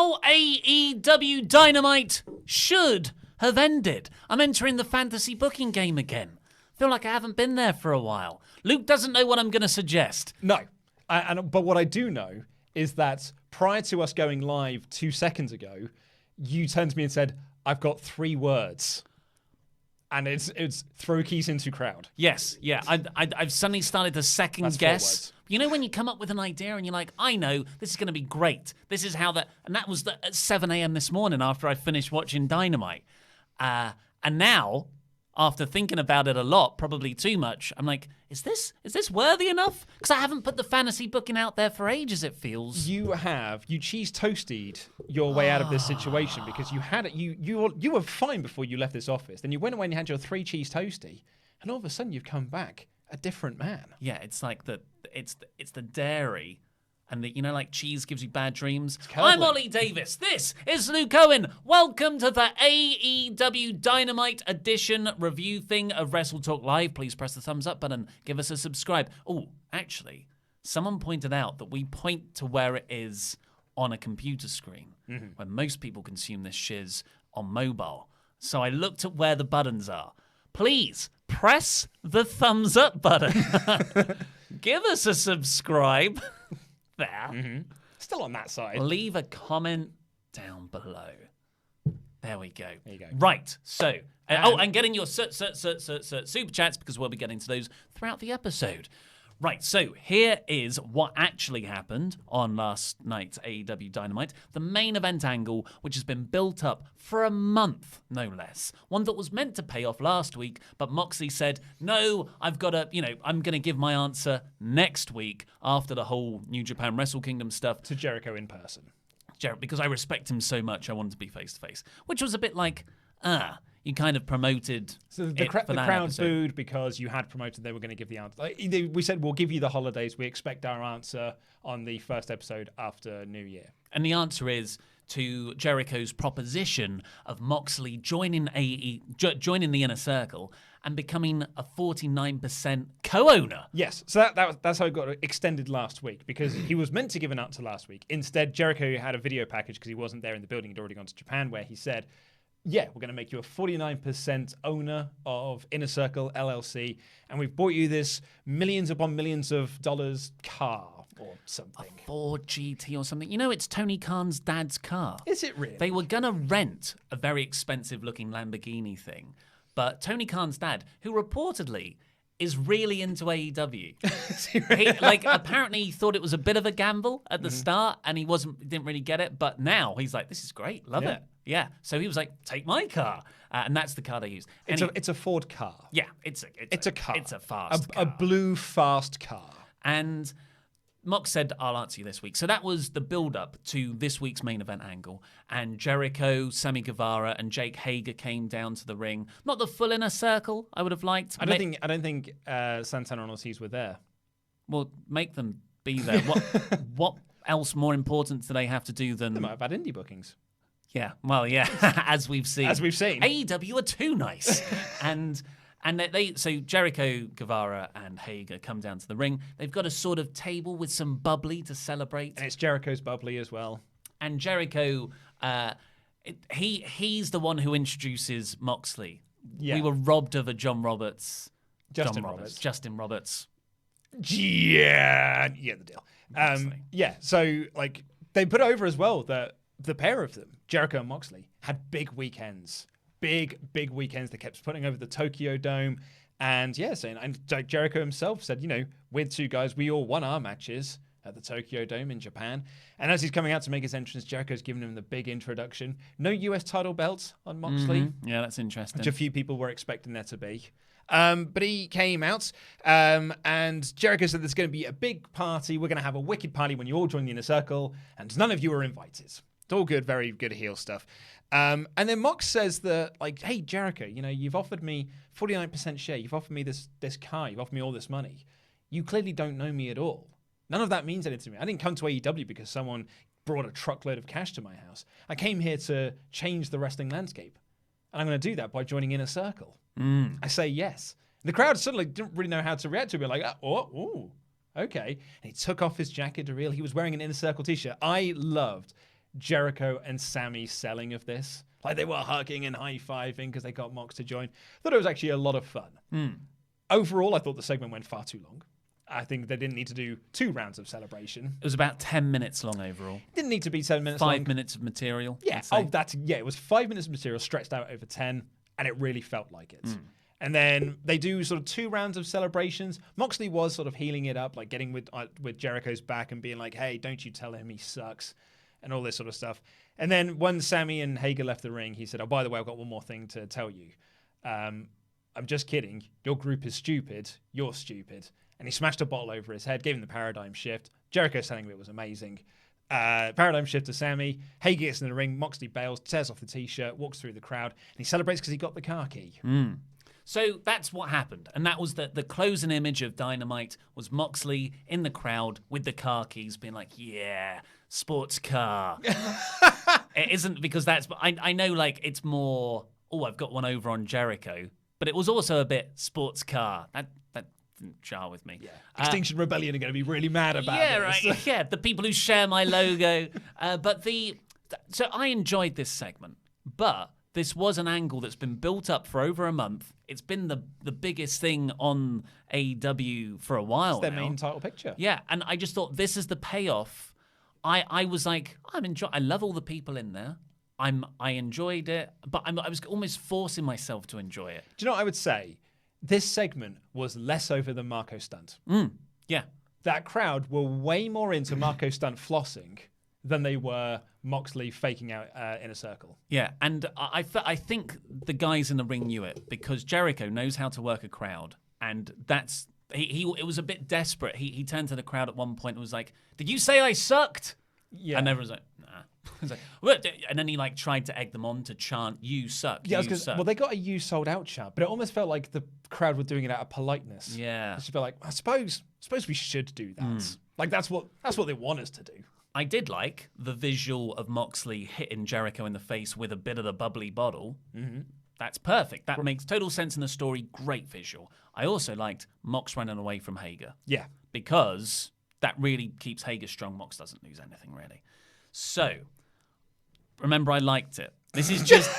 how AEW Dynamite should have ended. I'm entering the fantasy booking game again. Feel like I haven't been there for a while. Luke doesn't know what I'm going to suggest. No. But what I do know is that prior to us going live 2 seconds ago, you turned to me and said, I've got 3 words. And it's throw keys into crowd. Yes, yeah. I've suddenly started to second guess. You know when you come up with an idea and you're like, I know, this is going to be great. This is how that... And that was at 7 a.m. this morning after I finished watching Dynamite. And now, after thinking about it a lot, probably too much, I'm like, is this worthy enough? Because I haven't put the fantasy booking out there for ages, it feels. You cheese toasted your way out of this situation because you had it. You were fine before you left this office. Then you went away and you had your 3 cheese toasty, and all of a sudden you've come back a different man. Yeah, it's like it's the dairy. And like cheese gives you bad dreams. Cuddling. I'm Ollie Davis. This is Luke Owen. Welcome to the AEW Dynamite edition review thing of WrestleTalk Live. Please press the thumbs up button. Give us a subscribe. Oh, actually, someone pointed out that we point to where it is on a computer screen, when most people consume this shiz on mobile. So I looked at where the buttons are. Please press the thumbs up button. Give us a subscribe. There. Still on that side. Leave a comment down below. There we go. There you go. Right. So, and getting your super chats because we'll be getting to those throughout the episode. Right. So here is what actually happened on last night's AEW Dynamite, the main event angle, which has been built up for a month, no less. One that was meant to pay off last week, but Moxley said, no, I've got to, I'm going to give my answer next week after the whole New Japan Wrestle Kingdom stuff. To Jericho in person. Because I respect him so much, I wanted to be face to face, which was a bit like, you kind of promoted. So the crowd booed because you had promoted they were going to give the answer. We said we'll give you the holidays. We expect our answer on the first episode after New Year. And the answer is to Jericho's proposition of Moxley joining the Inner Circle and becoming a 49% co-owner. Yes, so that's how it got extended last week because he was meant to give an answer last week. Instead, Jericho had a video package because he wasn't there in the building. He'd already gone to Japan where he said, yeah, we're going to make you a 49% owner of Inner Circle LLC, and we've bought you this millions upon millions of dollars car or something. A Ford GT or something. It's Tony Khan's dad's car. Is it really? They were going to rent a very expensive-looking Lamborghini thing, but Tony Khan's dad, who reportedly is really into AEW. Apparently he thought it was a bit of a gamble at the start, and he didn't really get it, but now he's like, this is great, love it. Yeah, so he was like, take my car. And that's the car they use. It's a Ford car. Yeah, it's a car. It's a fast car. A blue fast car. And Mox said, I'll answer you this week. So that was the build-up to this week's main event angle. And Jericho, Sammy Guevara, and Jake Hager came down to the ring. Not the full Inner Circle I would have liked. I don't think Santana and Ortiz were there. Well, make them be there. What else more important do they have to do than... They might have had indie bookings. Yeah, well, yeah, as we've seen. AEW are too nice. and so Jericho, Guevara, and Hager come down to the ring. They've got a sort of table with some bubbly to celebrate. And it's Jericho's bubbly as well. And Jericho, he's the one who introduces Moxley. Yeah. We were robbed of a Justin Roberts. Yeah, the deal. So they put over as well that the pair of them, Jericho and Moxley, had big weekends. Big weekends. They kept putting over the Tokyo Dome. And Jericho himself said, we're 2 guys, we all won our matches at the Tokyo Dome in Japan. And as he's coming out to make his entrance, Jericho's giving him the big introduction. No US title belts on Moxley. Mm-hmm. Yeah, that's interesting. Which a few people were expecting there to be. But he came out and Jericho said there's going to be a big party. We're going to have a wicked party when you all join the Inner Circle and none of you are invited. It's all good, very good heel stuff. And then Mox says that, hey, Jericho, you've offered me 49% share. You've offered me this car. You've offered me all this money. You clearly don't know me at all. None of that means anything to me. I didn't come to AEW because someone brought a truckload of cash to my house. I came here to change the wrestling landscape. And I'm going to do that by joining Inner Circle. I say yes. And the crowd suddenly didn't really know how to react to it. Like, okay. And he took off his jacket to reveal he was wearing an Inner Circle t-shirt. I loved Jericho and Sammy selling of this. Like they were hugging and high-fiving because they got Mox to join. I thought it was actually a lot of fun. Overall, I thought the segment went far too long. I think they didn't need to do 2 rounds of celebration. It was about 10 minutes long overall. Didn't need to be 10 minutes long. 5 minutes of material. Yeah. It was 5 minutes of material stretched out over 10, and it really felt like it. And then they do sort of 2 rounds of celebrations. Moxley was sort of healing it up, like getting with Jericho's back and being like, hey, don't you tell him he sucks, and all this sort of stuff. And then when Sammy and Hager left the ring, he said, oh, by the way, I've got one more thing to tell you. I'm just kidding. Your group is stupid. You're stupid. And he smashed a bottle over his head, gave him the paradigm shift. Jericho selling it was amazing. Paradigm shift to Sammy. Hager gets in the ring. Moxley bails, tears off the T-shirt, walks through the crowd, and he celebrates because he got the car key. So that's what happened. And that was the closing image of Dynamite was Moxley in the crowd with the car keys being like, yeah, sports car. It isn't because that's... I know like it's more, oh, I've got one over on Jericho. But it was also a bit sports car. That didn't jar with me. Yeah. Extinction Rebellion are going to be really mad about this. Right. Yeah, the people who share my logo. So I enjoyed this segment, but this was an angle that's been built up for over a month. It's been the biggest thing on AEW for a while now. It's their main title picture. Yeah, and I just thought this is the payoff. I was like, I love all the people in there. I enjoyed it, but I was almost forcing myself to enjoy it. Do you know what I would say? This segment was less over than Marco Stunt. Yeah. That crowd were way more into Marco Stunt flossing than they were Moxley faking out in a circle. Yeah, and I think the guys in the ring knew it because Jericho knows how to work a crowd, and that's it was a bit desperate. He turned to the crowd at one point and was like, "Did you say I sucked?" Yeah, and everyone was like, "Nah." Like, what? And then he like tried to egg them on to chant, "You suck." Yeah, you suck. Well, they got a "you sold out" chant, but it almost felt like the crowd were doing it out of politeness. Yeah, it's just like, I suppose we should do that. Like that's what they want us to do. I did like the visual of Moxley hitting Jericho in the face with a bit of the bubbly bottle. That's perfect. That makes total sense in the story. Great visual. I also liked Mox running away from Hager. Yeah, because that really keeps Hager strong. Mox doesn't lose anything really. So. Remember, I liked it. This is just...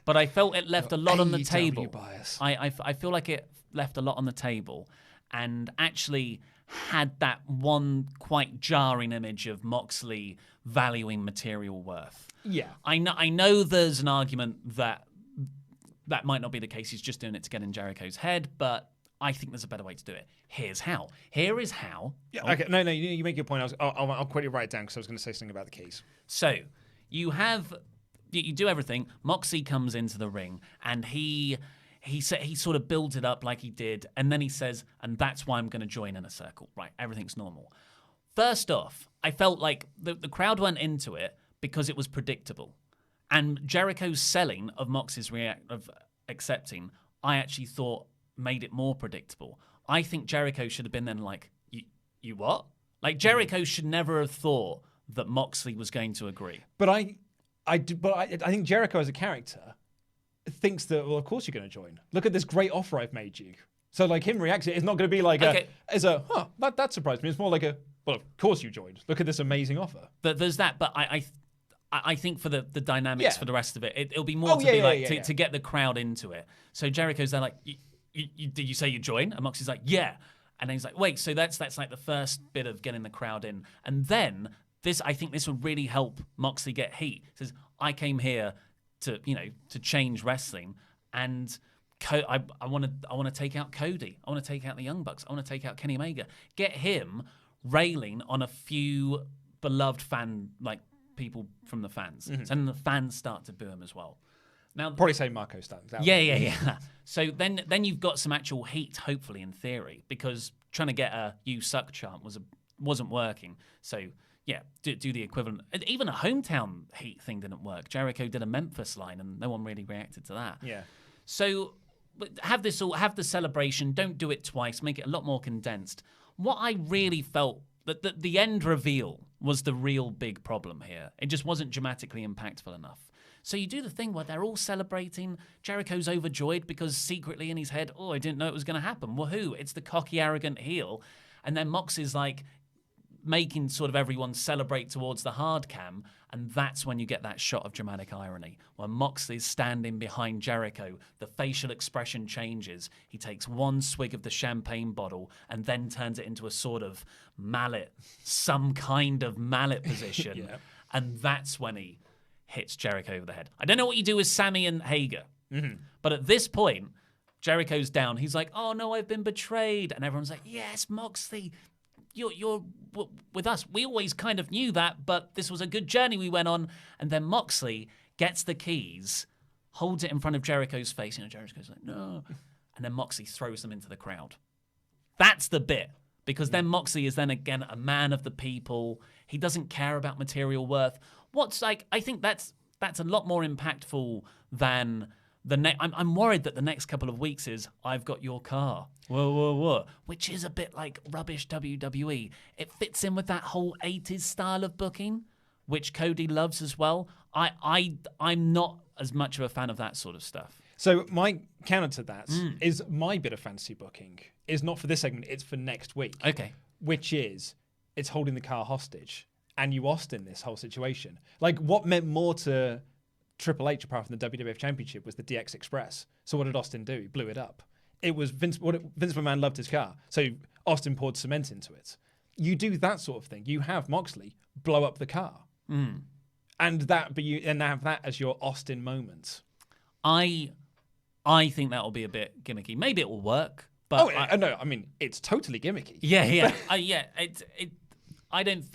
but I felt it left a lot on the table. Bias. I feel like it left a lot on the table and actually had that one quite jarring image of Moxley valuing material worth. Yeah. I know there's an argument that might not be the case. He's just doing it to get in Jericho's head, but I think there's a better way to do it. Here's how. Here is how. Yeah. Okay. No. You make your point. I'll quickly write it down because I was going to say something about the keys. So... You do everything. Moxley comes into the ring and he sort of builds it up like he did, and then he says, and that's why I'm going to join in a circle. Right, everything's normal. First off, I felt like the crowd went into it because it was predictable. And Jericho's selling of Mox's of accepting, I actually thought made it more predictable. I think Jericho should have been then like, you what? Like Jericho should never have thought that Moxley was going to agree. But I think Jericho as a character thinks that, well, of course you're going to join. Look at this great offer I've made you. So like him reacting, it's not going to be like that surprised me. It's more like well, of course you joined. Look at this amazing offer. There's that, but I think for the dynamics for the rest of it, it'll be more to get the crowd into it. So Jericho's there like, did you say you join? And Moxley's like, yeah. And then he's like, wait, so that's like the first bit of getting the crowd in. And then I think this would really help Moxley get heat. He says, I came here to change wrestling, and I want to take out Cody. I want to take out the Young Bucks. I want to take out Kenny Omega. Get him railing on a few beloved people from the fans. And then the fans start to boo him as well. Now, probably say Marco Stunt. Yeah. So then you've got some actual heat, hopefully, in theory, because trying to get a "you suck" chant wasn't working. So yeah, do the equivalent. Even a hometown heat thing didn't work. Jericho did a Memphis line, and no one really reacted to that. Yeah. So have the celebration. Don't do it twice. Make it a lot more condensed. What I really felt that the end reveal was the real big problem here. It just wasn't dramatically impactful enough. So you do the thing where they're all celebrating. Jericho's overjoyed because secretly in his head, I didn't know it was going to happen. Woohoo! It's the cocky, arrogant heel. And then Mox is like, making sort of everyone celebrate towards the hard cam, and that's when you get that shot of dramatic irony. When Moxley's standing behind Jericho, the facial expression changes. He takes one swig of the champagne bottle and then turns it into a sort of mallet, some kind of mallet position. Yeah. And that's when he hits Jericho over the head. I don't know what you do with Sammy and Hager, but at this point, Jericho's down. He's like, oh no, I've been betrayed. And everyone's like, yes, Moxley, you're with us. We always kind of knew that, but this was a good journey we went on. And then Moxley gets the keys, holds it in front of Jericho's face. Jericho's like, no. And then Moxley throws them into the crowd. That's the bit. Because then Moxley is then again a man of the people. He doesn't care about material worth. I think that's a lot more impactful than I'm worried that the next couple of weeks is I've got your car. Whoa. Which is a bit like rubbish WWE. It fits in with that whole 80s style of booking, which Cody loves as well. I'm not as much of a fan of that sort of stuff. So my counter to that is my bit of fantasy booking is not for this segment, it's for next week. Okay. Which is, it's holding the car hostage and you Austin this whole situation. Like, what meant more to Triple H apart from the WWF Championship was the DX Express. So what did Austin do? He blew it up. It was Vince McMahon loved his car. So Austin poured cement into it. You do that sort of thing. You have Moxley blow up the car. And have that as your Austin moment. I think that will be a bit gimmicky. Maybe it will work. But it's totally gimmicky. Yeah. I don't...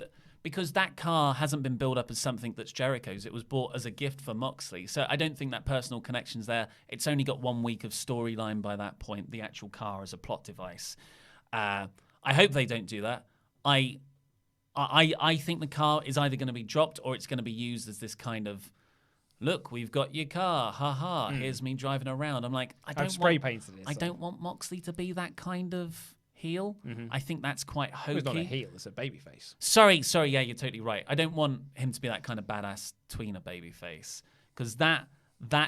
because that car hasn't been built up as something that's Jericho's. It was bought as a gift for Moxley. So I don't think that personal connection's there. It's only got 1 week of storyline by that point, the actual car as a plot device. I hope they don't do that. I think the car is either going to be dropped or it's going to be used as this kind of, look, we've got your car, haha, here's me driving around. I'm like, I don't want Moxley to be that kind of heel. I think that's quite hokey. He's not a heel, it's a babyface. Sorry, yeah, you're totally right. I don't want him to be that kind of badass tweener babyface, because that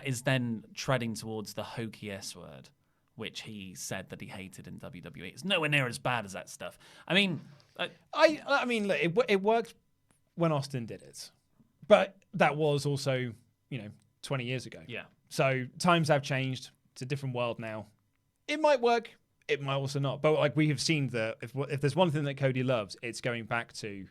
is then treading towards the hokey S word, which he said that he hated in WWE. It's nowhere near as bad as that stuff. I mean... look, it worked when Austin did it. But that was also, 20 years ago. Yeah. So times have changed. It's a different world now. It might work. It might also not. But like we have seen that if there's one thing that Cody loves, it's going back to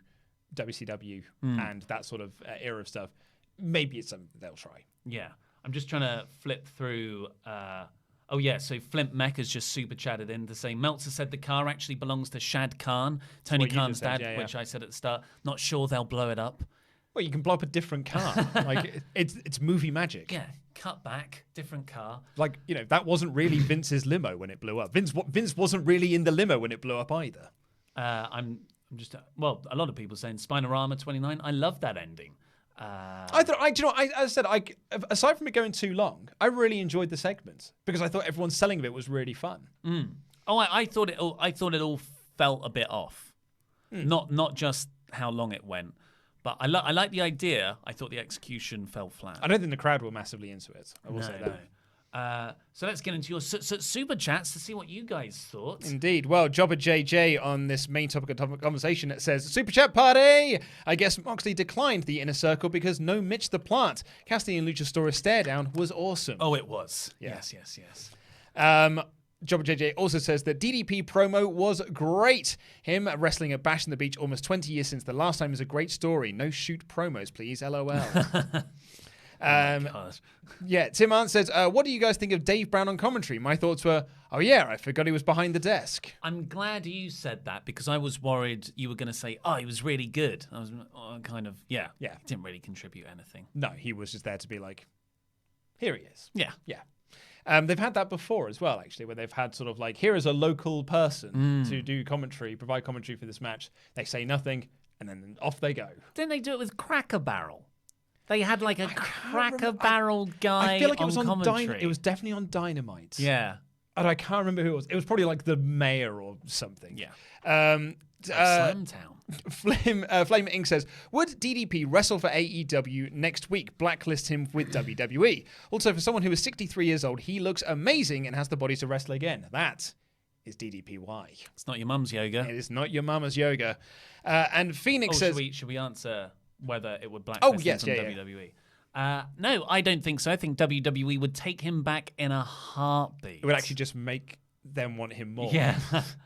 WCW and that sort of era of stuff. Maybe it's something they'll try. Yeah. I'm just trying to flip through... so Flint Mech has just super chatted in to say Meltzer said the car actually belongs to Shad Khan, Tony Khan's dad, which I said at the start. Not sure they'll blow it up. Well, you can blow up a different car. Like it's movie magic. Yeah, cut back, different car. Like, that wasn't really Vince's limo when it blew up. Vince wasn't really in the limo when it blew up either. I'm just a lot of people saying Spinorama 29. I love that ending. Aside from it going too long, I really enjoyed the segment because I thought everyone's selling of it was really fun. I thought it all felt a bit off. Not just how long it went, but I like the idea. I thought the execution fell flat. I don't think the crowd were massively into it. I will say that. So let's get into your super chats to see what you guys thought. Indeed. Well, Jobber JJ on this main topic of conversation, it says, Super Chat Party! I guess Moxley declined the Inner Circle because no Mitch the Plant. Cassidy and Luchasaurus stare down was awesome. Oh, it was. Yeah. Yes. Jobber JJ also says that DDP promo was great. Him wrestling at Bash in the Beach almost 20 years since the last time is a great story. No shoot promos, please. LOL. Tim Arndt says, what do you guys think of Dave Brown on commentary? My thoughts were, I forgot he was behind the desk. I'm glad you said that because I was worried you were going to say, he was really good. I was he didn't really contribute anything. No, he was just there to be like, here he is. Yeah. They've had that before as well, actually, where they've had sort of like, here is a local person to do commentary, provide commentary for this match. They say nothing, and then off they go. Didn't they do it with Cracker Barrel? They had like a Cracker Barrel guy. I feel like it was on commentary. It was definitely on Dynamite. Yeah. And I can't remember who it was. It was probably like the mayor or something. Yeah. Slamtown. Flame Inc. says, would DDP wrestle for AEW next week? Blacklist him with WWE. Also, for someone who is 63 years old, he looks amazing and has the body to wrestle again. That is DDPY. It's not your mum's yoga. It is not your mama's yoga. And Phoenix says... Should we answer whether it would blacklist yes, him from WWE? No, I don't think so. I think WWE would take him back in a heartbeat. It would actually just make them want him more. Yeah.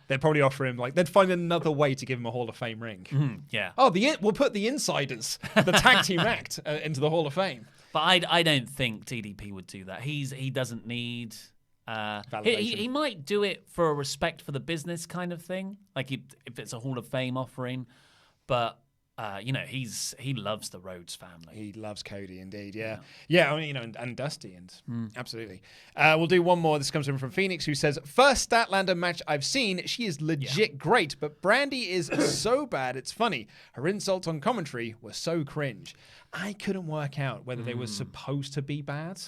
They'd probably offer him, they'd find another way to give him a Hall of Fame ring. Yeah. Oh, we'll put the Insiders, the tag team act, into the Hall of Fame. But I don't think DDP would do that. He doesn't need... he might do it for a respect for the business kind of thing, like if it's a Hall of Fame offering, but he loves the Rhodes family. He loves Cody, indeed. Yeah. I mean, and Dusty, and absolutely. We'll do one more. This comes in from Phoenix, who says, "First Statlander match I've seen. She is legit great, but Brandy is so bad it's funny. Her insults on commentary were so cringe. I couldn't work out whether they were supposed to be bad."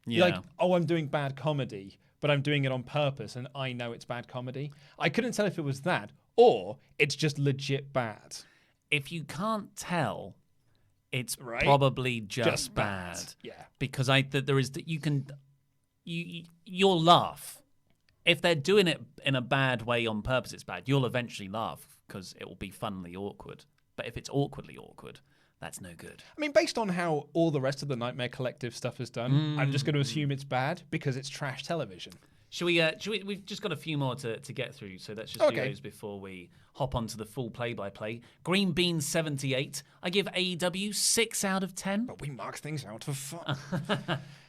Yeah. Like, I'm doing bad comedy, but I'm doing it on purpose, and I know it's bad comedy. I couldn't tell if it was that, or it's just legit bad. If you can't tell, it's probably just bad. Yeah. Because you'll laugh. If they're doing it in a bad way on purpose, it's bad. You'll eventually laugh because it will be funnily awkward. But if it's awkwardly awkward, that's no good. I mean, based on how all the rest of the Nightmare Collective stuff is done, I'm just going to assume it's bad because it's trash television. Should we? We've just got a few more to get through, so let's just do those before we hop onto the full play-by-play. Green Bean 78. I give AEW 6 out of 10. But we mark things out for fun.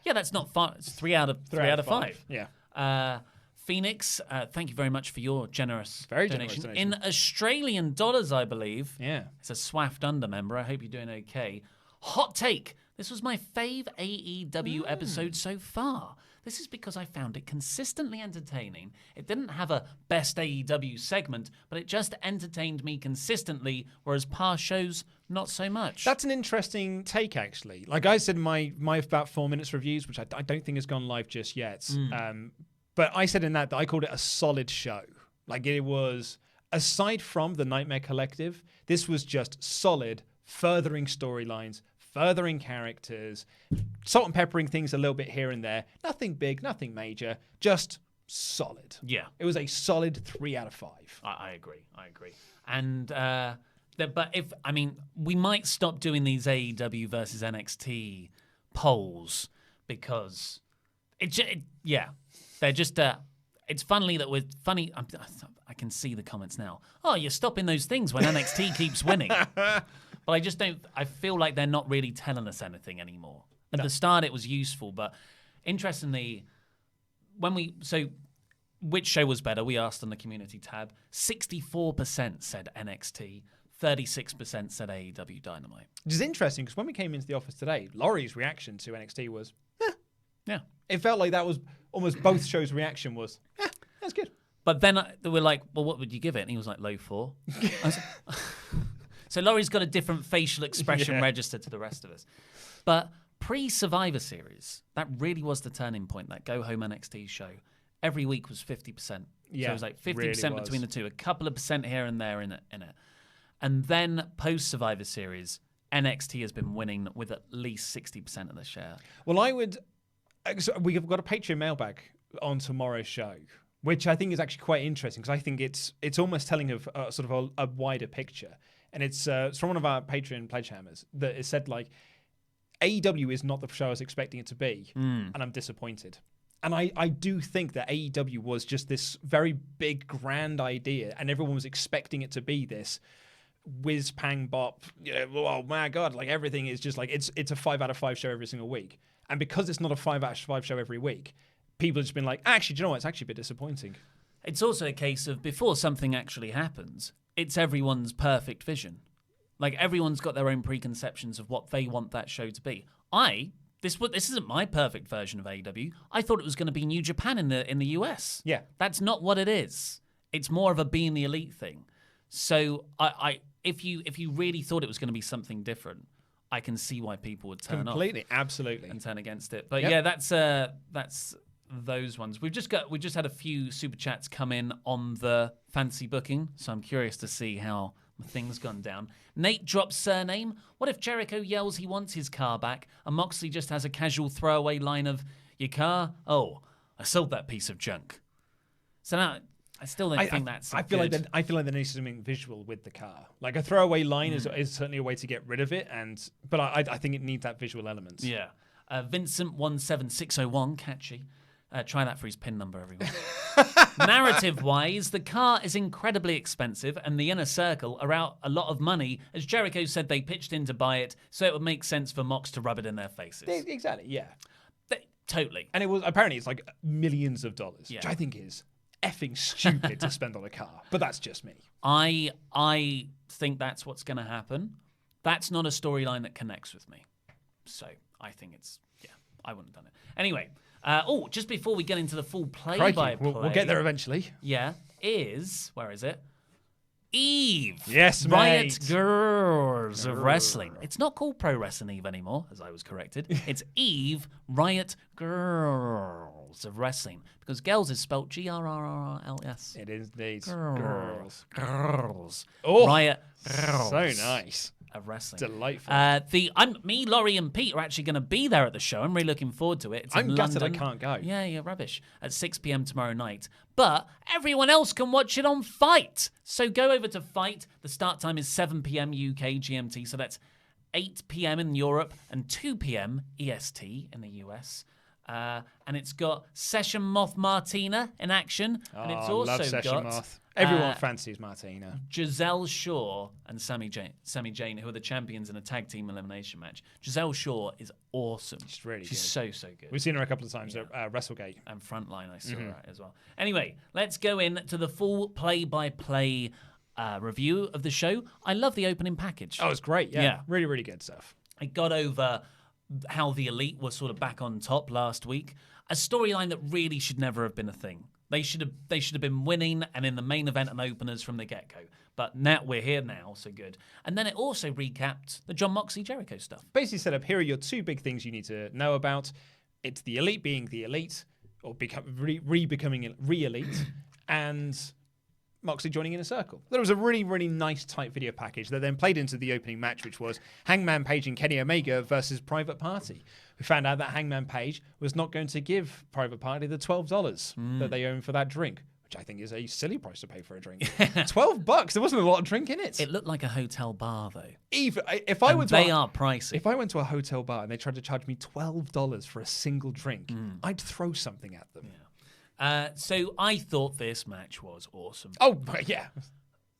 Yeah, that's not fun. It's 3 out of 5. Yeah. Phoenix, thank you very much for your generous Very donation. generous donation. In Australian dollars, I believe. Yeah. It's a Swaffed Under member. I hope you're doing okay. Hot take. This was my fave AEW episode so far. This is because I found it consistently entertaining. It didn't have a best AEW segment, but it just entertained me consistently, whereas past shows, not so much. That's an interesting take, actually. Like I said in my about 4 minutes reviews, which I don't think has gone live just yet. But I said in that I called it a solid show. Like it was, aside from the Nightmare Collective, this was just solid, furthering storylines, furthering characters, salt and peppering things a little bit here and there. Nothing big, nothing major, just solid. Yeah. It was a solid 3 out of 5. I agree. And we might stop doing these AEW versus NXT polls because they're just it's funny that we're funny. I can see the comments now. Oh, you're stopping those things when NXT keeps winning. But I just don't. I feel like they're not really telling us anything anymore. At the start, it was useful, but interestingly, which show was better? We asked on the community tab. 64% said NXT, 36% said AEW Dynamite. Which is interesting because when we came into the office today, Laurie's reaction to NXT was, yeah. It felt like that was almost both shows' reaction was, that's good. But then they were like, well, what would you give it? And he was like, low 4. So Laurie's got a different facial expression register to the rest of us. But pre-Survivor Series, that really was the turning point, that Go Home NXT show. Every week was 50%. Yeah, so it was like 50% really between the two, a couple of percent here and there in it. And then post-Survivor Series, NXT has been winning with at least 60% of the share. Well, we've got a Patreon mailbag on tomorrow's show, which I think is actually quite interesting because I think it's almost telling of sort of a wider picture. And it's from one of our Patreon pledgehammers that it said, like, AEW is not the show I was expecting it to be, and I'm disappointed. And I do think that AEW was just this very big, grand idea, and everyone was expecting it to be this whiz, pang, bop, oh my God, like everything is just like, it's a 5 out of 5 show every single week. And because it's not a 5 out of 5 show every week, people have just been like, actually, do you know what? It's actually a bit disappointing. It's also a case of before something actually happens, it's everyone's perfect vision. Like everyone's got their own preconceptions of what they want that show to be. This isn't my perfect version of AEW. I thought it was going to be New Japan in the US. Yeah, that's not what it is. It's more of a being the elite thing. So if you really thought it was going to be something different, I can see why people would turn off. Completely, absolutely, and turn against it. But yeah, that's those ones. We just had a few super chats come in on the fancy booking, so I'm curious to see how things gone down. Nate drops surname. What if Jericho yells he wants his car back and Moxley just has a casual throwaway line of, your car? Oh, I sold that piece of junk. So now, I still don't think that's. I feel like there needs something visual with the car. Like a throwaway line is certainly a way to get rid of it, but I think it needs that visual element. Yeah. Vincent17601, catchy. Try that for his PIN number, everyone. Narrative-wise, the car is incredibly expensive, and the Inner Circle are out a lot of money. As Jericho said, they pitched in to buy it, so it would make sense for Mox to rub it in their faces. Exactly, yeah. Totally. And apparently it's like millions of dollars, which I think is effing stupid to spend on a car. But that's just me. I think that's what's going to happen. That's not a storyline that connects with me. So I think I wouldn't have done it. Anyway, just before we get into the full play-by-play. We'll get there eventually. Yeah, where is it? Eve. Yes, Riot Girls of Wrestling. It's not called Pro Wrestling Eve anymore, as I was corrected. It's Eve Riot Girls of Wrestling. Because girls is spelled Grrrls. It is these Girls. Oh, Riot Girls. So nice. Of wrestling. Delightful. Me, Laurie, and Pete are actually going to be there at the show. I'm really looking forward to it. I'm gutted I can't go. Yeah, rubbish. At 6 p.m. tomorrow night. But everyone else can watch it on Fight. So go over to Fight. The start time is 7 p.m. UK GMT. So that's 8 p.m. in Europe and 2 p.m. EST in the US. And it's got Session Moth Martina in action. And it's also love Session got Moth. Everyone fancies Martina. Giselle Shaw and Sami Zayn, who are the champions in a tag team elimination match. Giselle Shaw is awesome. She's really good. She's so good. We've seen her a couple of times at WrestleGate. And Frontline, I saw her as well. Anyway, let's go into the full play-by-play review of the show. I love the opening package. Oh, it's great. Yeah. Really, really good stuff. I got over how the Elite was sort of back on top last week. A storyline that really should never have been a thing. They should have been winning and in the main event and openers from the get-go. But now we're here now, so good. And then it also recapped the John Moxley Jericho stuff. Basically set up, here are your two big things you need to know about. It's the Elite being the Elite, or becoming re-Elite, and Moxley joining Inner Circle. There was a really, really nice tight video package that then played into the opening match, which was Hangman Page and Kenny Omega versus Private Party. We found out that Hangman Page was not going to give Private Party the $12 that they own for that drink, which I think is a silly price to pay for a drink. $12. There wasn't a lot of drink in it. It looked like a hotel bar, though. If I went to they are pricey. If I went to a hotel bar and they tried to charge me $12 for a single drink, I'd throw something at them. Yeah. So I thought this match was awesome. Oh, yeah.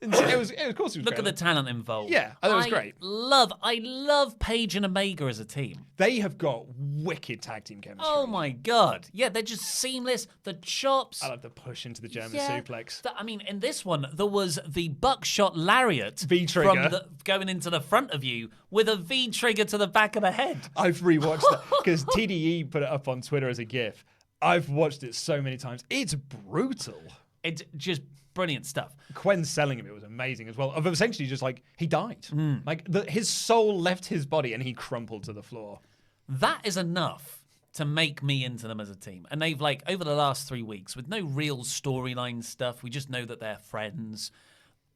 It was, of course it was Look great. at the talent involved. Yeah, I thought it was great. I love Paige and Omega as a team. They have got wicked tag team chemistry. Oh my God. Yeah, they're just seamless. The chops. I love the push into the German suplex. In this one, there was the buckshot lariat V-trigger. from going into the front of you with a V-trigger to the back of the head. I've rewatched that because TDE put it up on Twitter as a GIF. I've watched it so many times. It's brutal. It's just brilliant stuff. Quen's selling of it was amazing as well. Of essentially just like he died. Like his soul left his body and he crumpled to the floor. That is enough to make me into them as a team. And they've over the last 3 weeks, with no real storyline stuff, we just know that they're friends.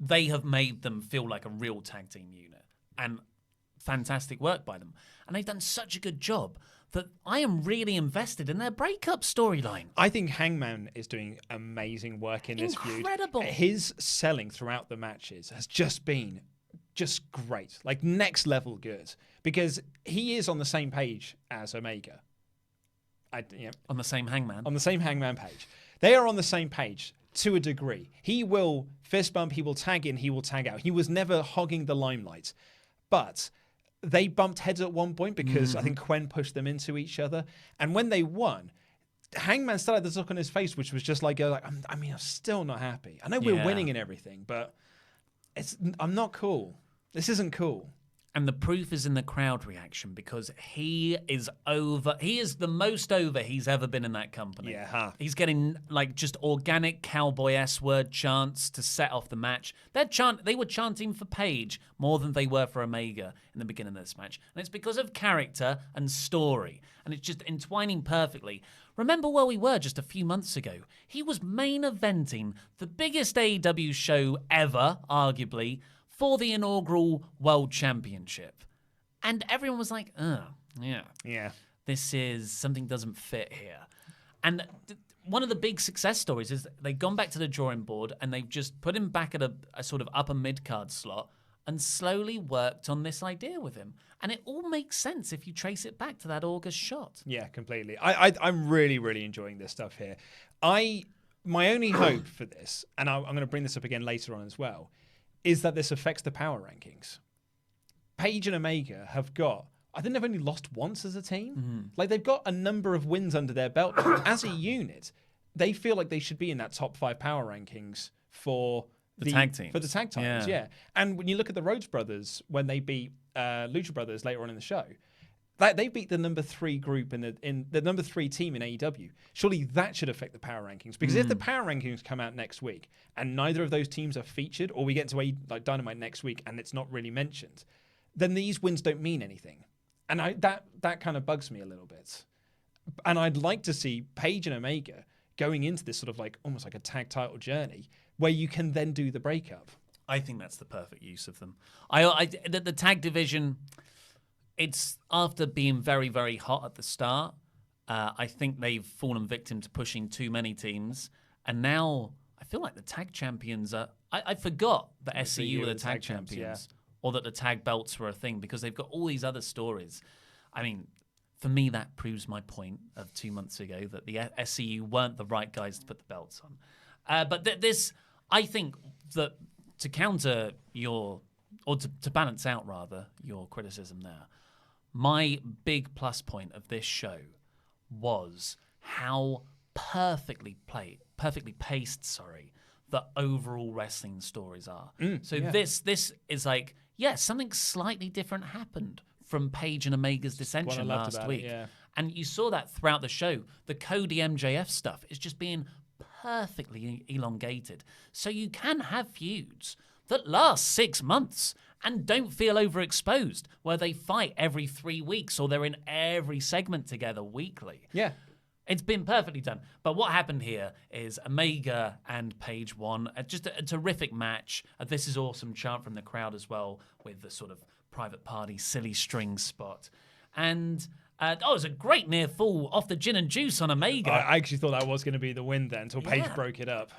They have made them feel like a real tag team unit. And fantastic work by them. And they've done such a good job that I am really invested in their breakup storyline. I think Hangman is doing amazing work in this feud. Incredible. His selling throughout the matches has just been great. Like next level good. Because he is on the same page as Omega. On the same Hangman. On the same Hangman page. They are on the same page to a degree. He will fist bump, he will tag in, he will tag out. He was never hogging the limelight. But they bumped heads at one point because I think Quen pushed them into each other. And when they won, Hangman still had this look on his face, which was just I'm still not happy. I know we're winning and everything, but I'm not cool. This isn't cool. And the proof is in the crowd reaction because he is over. He is the most over he's ever been in that company. Yeah, huh. He's getting just organic cowboy S-word chants to set off the match. They were chanting for Paige more than they were for Omega in the beginning of this match. And it's because of character and story. And it's just entwining perfectly. Remember where we were just a few months ago. He was main eventing the biggest AEW show ever, arguably, for the inaugural World Championship. And everyone was like, yeah. Yeah. This is, something doesn't fit here. And one of the big success stories is they've gone back to the drawing board and they've just put him back at a sort of upper mid-card slot and slowly worked on this idea with him. And it all makes sense if you trace it back to that August shot. Yeah, completely. I'm really, really enjoying this stuff here. My only hope for this, and I'm going to bring this up again later on as well, is that this affects the power rankings. Paige and Omega have got, I think they've only lost once as a team. Like, they've got a number of wins under their belt. As a unit, they feel like they should be in that top 5 power rankings for the tag teams. For the tag titles, yeah. And when you look at the Rhodes brothers, when they beat Lucha Brothers later on in the show, they beat the number 3 group in the number 3 team in AEW. Surely that should affect the power rankings, because if the power rankings come out next week and neither of those teams are featured, or we get to Dynamite next week and it's not really mentioned, then these wins don't mean anything. And that kind of bugs me a little bit. And I'd like to see Paige and Omega going into this sort of like almost like a tag title journey where you can then do the breakup. I think that's the perfect use of them. The tag division, it's after being very, very hot at the start. I think they've fallen victim to pushing too many teams. And now I feel like the tag champions are... I forgot that SCU were the tag champions. Or that the tag belts were a thing, because they've got all these other stories. I mean, for me, that proves my point of 2 months ago that the SCU weren't the right guys to put the belts on. But this, I think that to counter your, or to balance out rather, your criticism there, my big plus point of this show was how perfectly paced, the overall wrestling stories are. This is like, something slightly different happened from Paige and Omega's dissension last week. And you saw that throughout the show. The Cody MJF stuff is just being perfectly elongated. So you can have feuds that last 6 months and don't feel overexposed, where they fight every 3 weeks or they're in every segment together weekly. Yeah. It's been perfectly done. But what happened here is Omega and Paige won. Just a terrific match. This is awesome chant from the crowd as well, with the sort of private party silly string spot. And it was a great near fall off the gin and juice on Omega. I actually thought that was going to be the win there until Paige broke it up.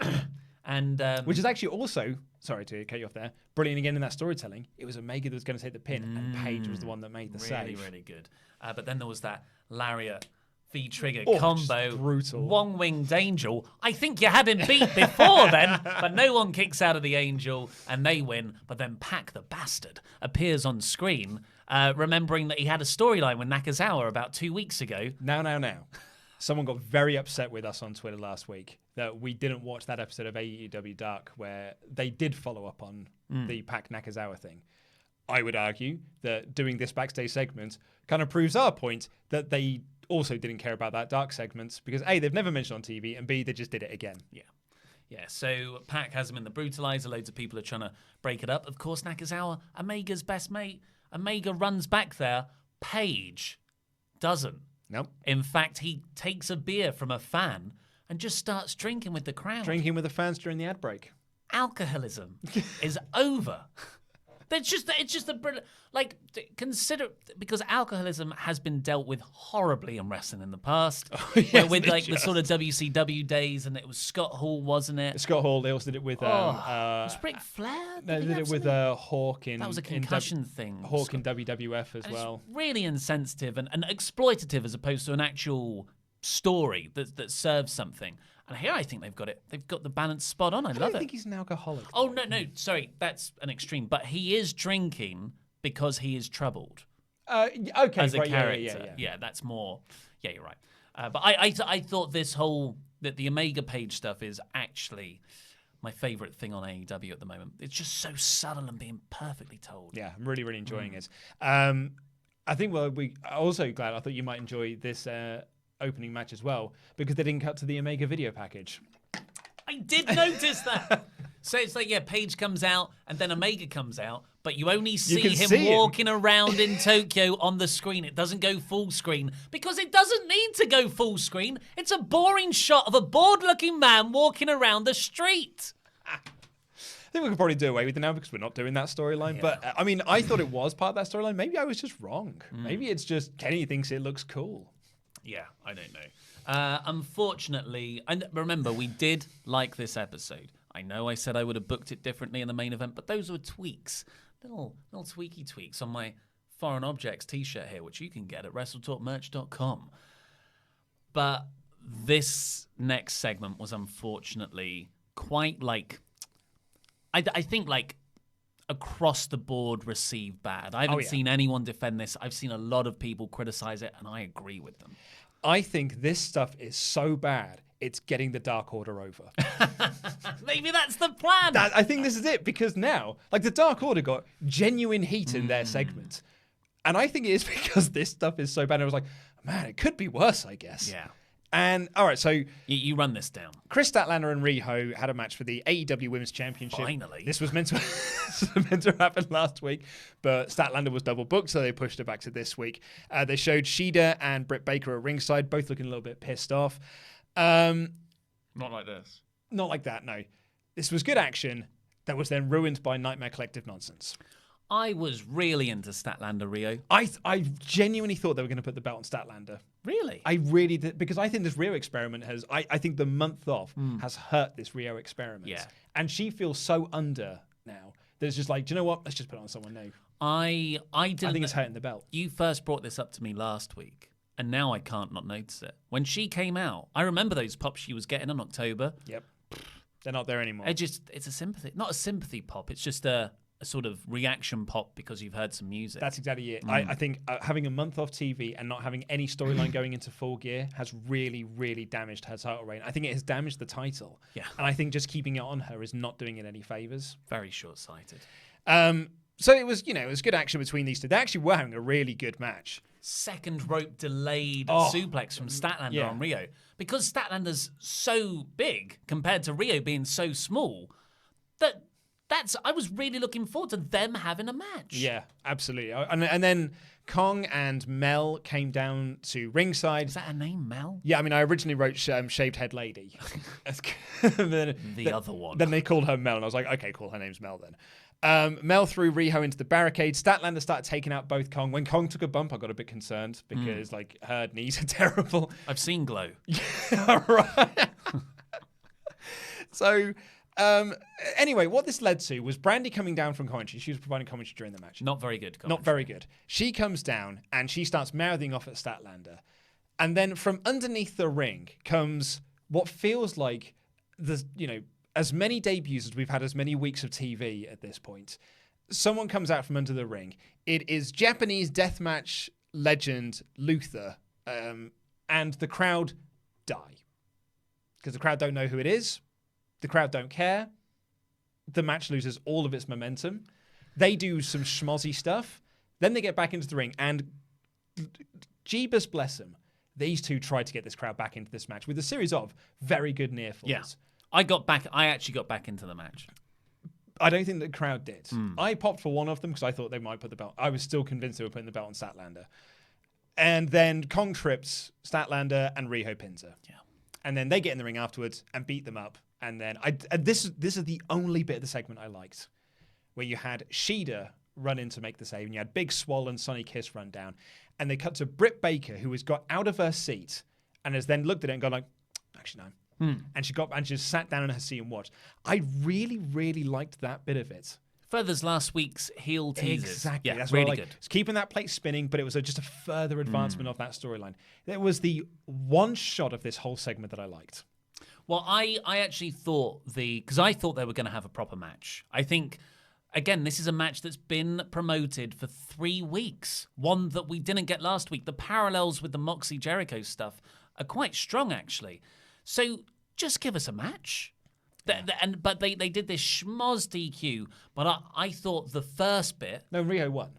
And which is actually also, sorry to cut you off there, brilliant again in that storytelling. It was Omega that was going to take the pin, and Paige was the one that made the save. Really, really good. But then there was that lariat V-trigger combo. Brutal. One-winged angel. I think you had him beat before then, but no one kicks out of the angel, and they win. But then Pac the bastard appears on screen, remembering that he had a storyline with Nakazawa about 2 weeks ago. Now. Someone got very upset with us on Twitter last week that we didn't watch that episode of AEW Dark where they did follow up on the Pac Nakazawa thing. I would argue that doing this backstage segment kind of proves our point that they also didn't care about that Dark segment because A, they've never mentioned on TV, and B, they just did it again. Yeah, so Pac has him in the brutalizer. Loads of people are trying to break it up. Of course, Nakazawa, Omega's best mate. Omega runs back there. Paige doesn't. Nope. In fact, he takes a beer from a fan and just starts drinking with the crowd. Drinking with the fans during the ad break. Alcoholism is over. It's just a brilliant, consider, because alcoholism has been dealt with horribly in wrestling in the past. With the sort of WCW days, and it was Scott Hall, wasn't it? Scott Hall. They also did it with was Ric Flair? They did it with Hawk in... That was a concussion thing. Hawk in WWF as well. It's really insensitive and exploitative as opposed to an actual story that serves something. And here I think they've got it. They've got the balance spot on. I love it. I don't think he's an alcoholic. Oh, no. Sorry, that's an extreme. But he is drinking because he is troubled. Okay, as a character. Yeah, that's more... Yeah, you're right. But I thought this whole... that the Omega Page stuff is actually my favourite thing on AEW at the moment. It's just so subtle and being perfectly told. Yeah, I'm really, really enjoying it. I think we also glad... I thought you might enjoy this... opening match as well, because they didn't cut to the Omega video package. I did notice that. So it's like, Paige comes out and then Omega comes out, but you only see him walking around in Tokyo on the screen. It doesn't go full screen because it doesn't need to go full screen. It's a boring shot of a bored-looking man walking around the street. I think we could probably do away with it now because we're not doing that storyline. Yeah. But, I thought it was part of that storyline. Maybe I was just wrong. Maybe it's just Kenny thinks it looks cool. Yeah, I don't know. Unfortunately, and remember, we did like this episode. I know I said I would have booked it differently in the main event, but those were tweaks. Little tweaky tweaks on my Foreign Objects t-shirt here, which you can get at WrestleTalkMerch.com. But this next segment was unfortunately quite like, I think like across the board received bad. I haven't seen anyone defend this. I've seen a lot of people criticize it, and I agree with them. I think this stuff is so bad, it's getting the Dark Order over. Maybe that's the plan. I think this is it, because now, like, the Dark Order got genuine heat in their segment. And I think it is because this stuff is so bad. I was like, man, it could be worse, I guess. Yeah. And, all right, so... You run this down. Chris Statlander and Riho had a match for the AEW Women's Championship. Finally. This was meant to happen last week, but Statlander was double booked, so they pushed it back to this week. They showed Shida and Britt Baker at ringside, both looking a little bit pissed off. Not like this. Not like that, no. This was good action that was then ruined by Nightmare Collective nonsense. I was really into Statlander Rio. I genuinely thought they were going to put the belt on Statlander. Really? I really did, because I think this Rio experiment has, I think the month off has hurt this Rio experiment. Yeah. And she feels so under now that it's just like, do you know what? Let's just put it on someone new. I think it's hurting the belt. You first brought this up to me last week, and now I can't not notice it. When she came out, I remember those pops she was getting in October. Yep. They're not there anymore. It's a sympathy, not a sympathy pop. It's just a sort of reaction pop because you've heard some music. That's exactly it. I think having a month off TV and not having any storyline going into Full Gear has really, really damaged her title reign. I think it has damaged the title. Yeah. And I think just keeping it on her is not doing it any favors. Very short-sighted. So it was good action between these two. They actually were having a really good match. Second rope delayed suplex from Statlander on Rio. Because Statlander's so big compared to Rio being so small, I was really looking forward to them having a match. Yeah, absolutely. And then Kong and Mel came down to ringside. Is that her name, Mel? Yeah, I mean, I originally wrote Shaved Head Lady. The other one. Then they called her Mel, and I was like, okay, cool, her name's Mel then. Mel threw Riho into the barricade. Statlander started taking out both Kong. When Kong took a bump, I got a bit concerned because, like, her knees are terrible. I've seen Glow. Yeah, right. So... anyway, what this led to was Brandy coming down from commentary. She was providing commentary during the match. Not very good commentary. Not very good. She comes down and she starts mouthing off at Statlander. And then from underneath the ring comes what feels like as many debuts as we've had, as many weeks of TV at this point. Someone comes out from under the ring. It is Japanese deathmatch legend Luther. And the crowd die. Because the crowd don't know who it is. The crowd don't care. The match loses all of its momentum. They do some schmozzy stuff. Then they get back into the ring. And Jeebus bless them, these two tried to get this crowd back into this match with a series of very good near falls. Yeah. I actually got back into the match. I don't think the crowd did. I popped for one of them because I thought they might put the belt. I was still convinced they were putting the belt on Statlander. And then Kong trips Statlander and Riho pins her. Yeah. And then they get in the ring afterwards and beat them up. And then this is the only bit of the segment I liked, where you had Shida run in to make the save, and you had Big Swole and Sonny Kiss run down, and they cut to Britt Baker, who has got out of her seat and has then looked at it and gone like, actually no, and she just sat down in her seat and watched. I really, really liked that bit of it. Furthers last week's heel teasers. Exactly. Yeah, that's really what I good. It's keeping that plate spinning, but it was just a further advancement of that storyline. It was the one shot of this whole segment that I liked. Well, I actually thought because I thought they were going to have a proper match. I think, again, this is a match that's been promoted for 3 weeks. One that we didn't get last week. The parallels with the Moxley Jericho stuff are quite strong, actually. So just give us a match. But they did this schmoz DQ. But I thought the first bit... No, Riho won.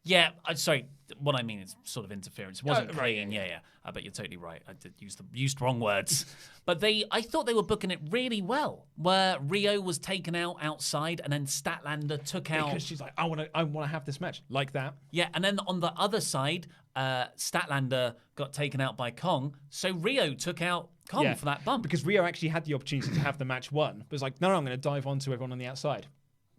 Yeah, sorry. What I mean is sort of interference. It wasn't right, clean. Yeah. I bet you're totally right. I did used wrong words. But I thought they were booking it really well, where Rio was taken out outside, and then Statlander took out. Because she's like, I want to have this match like that. Yeah, and then on the other side, Statlander got taken out by Kong, so Rio took out Kong for that bump. Because Rio actually had the opportunity to have the match won, but was like, no, I'm going to dive onto everyone on the outside.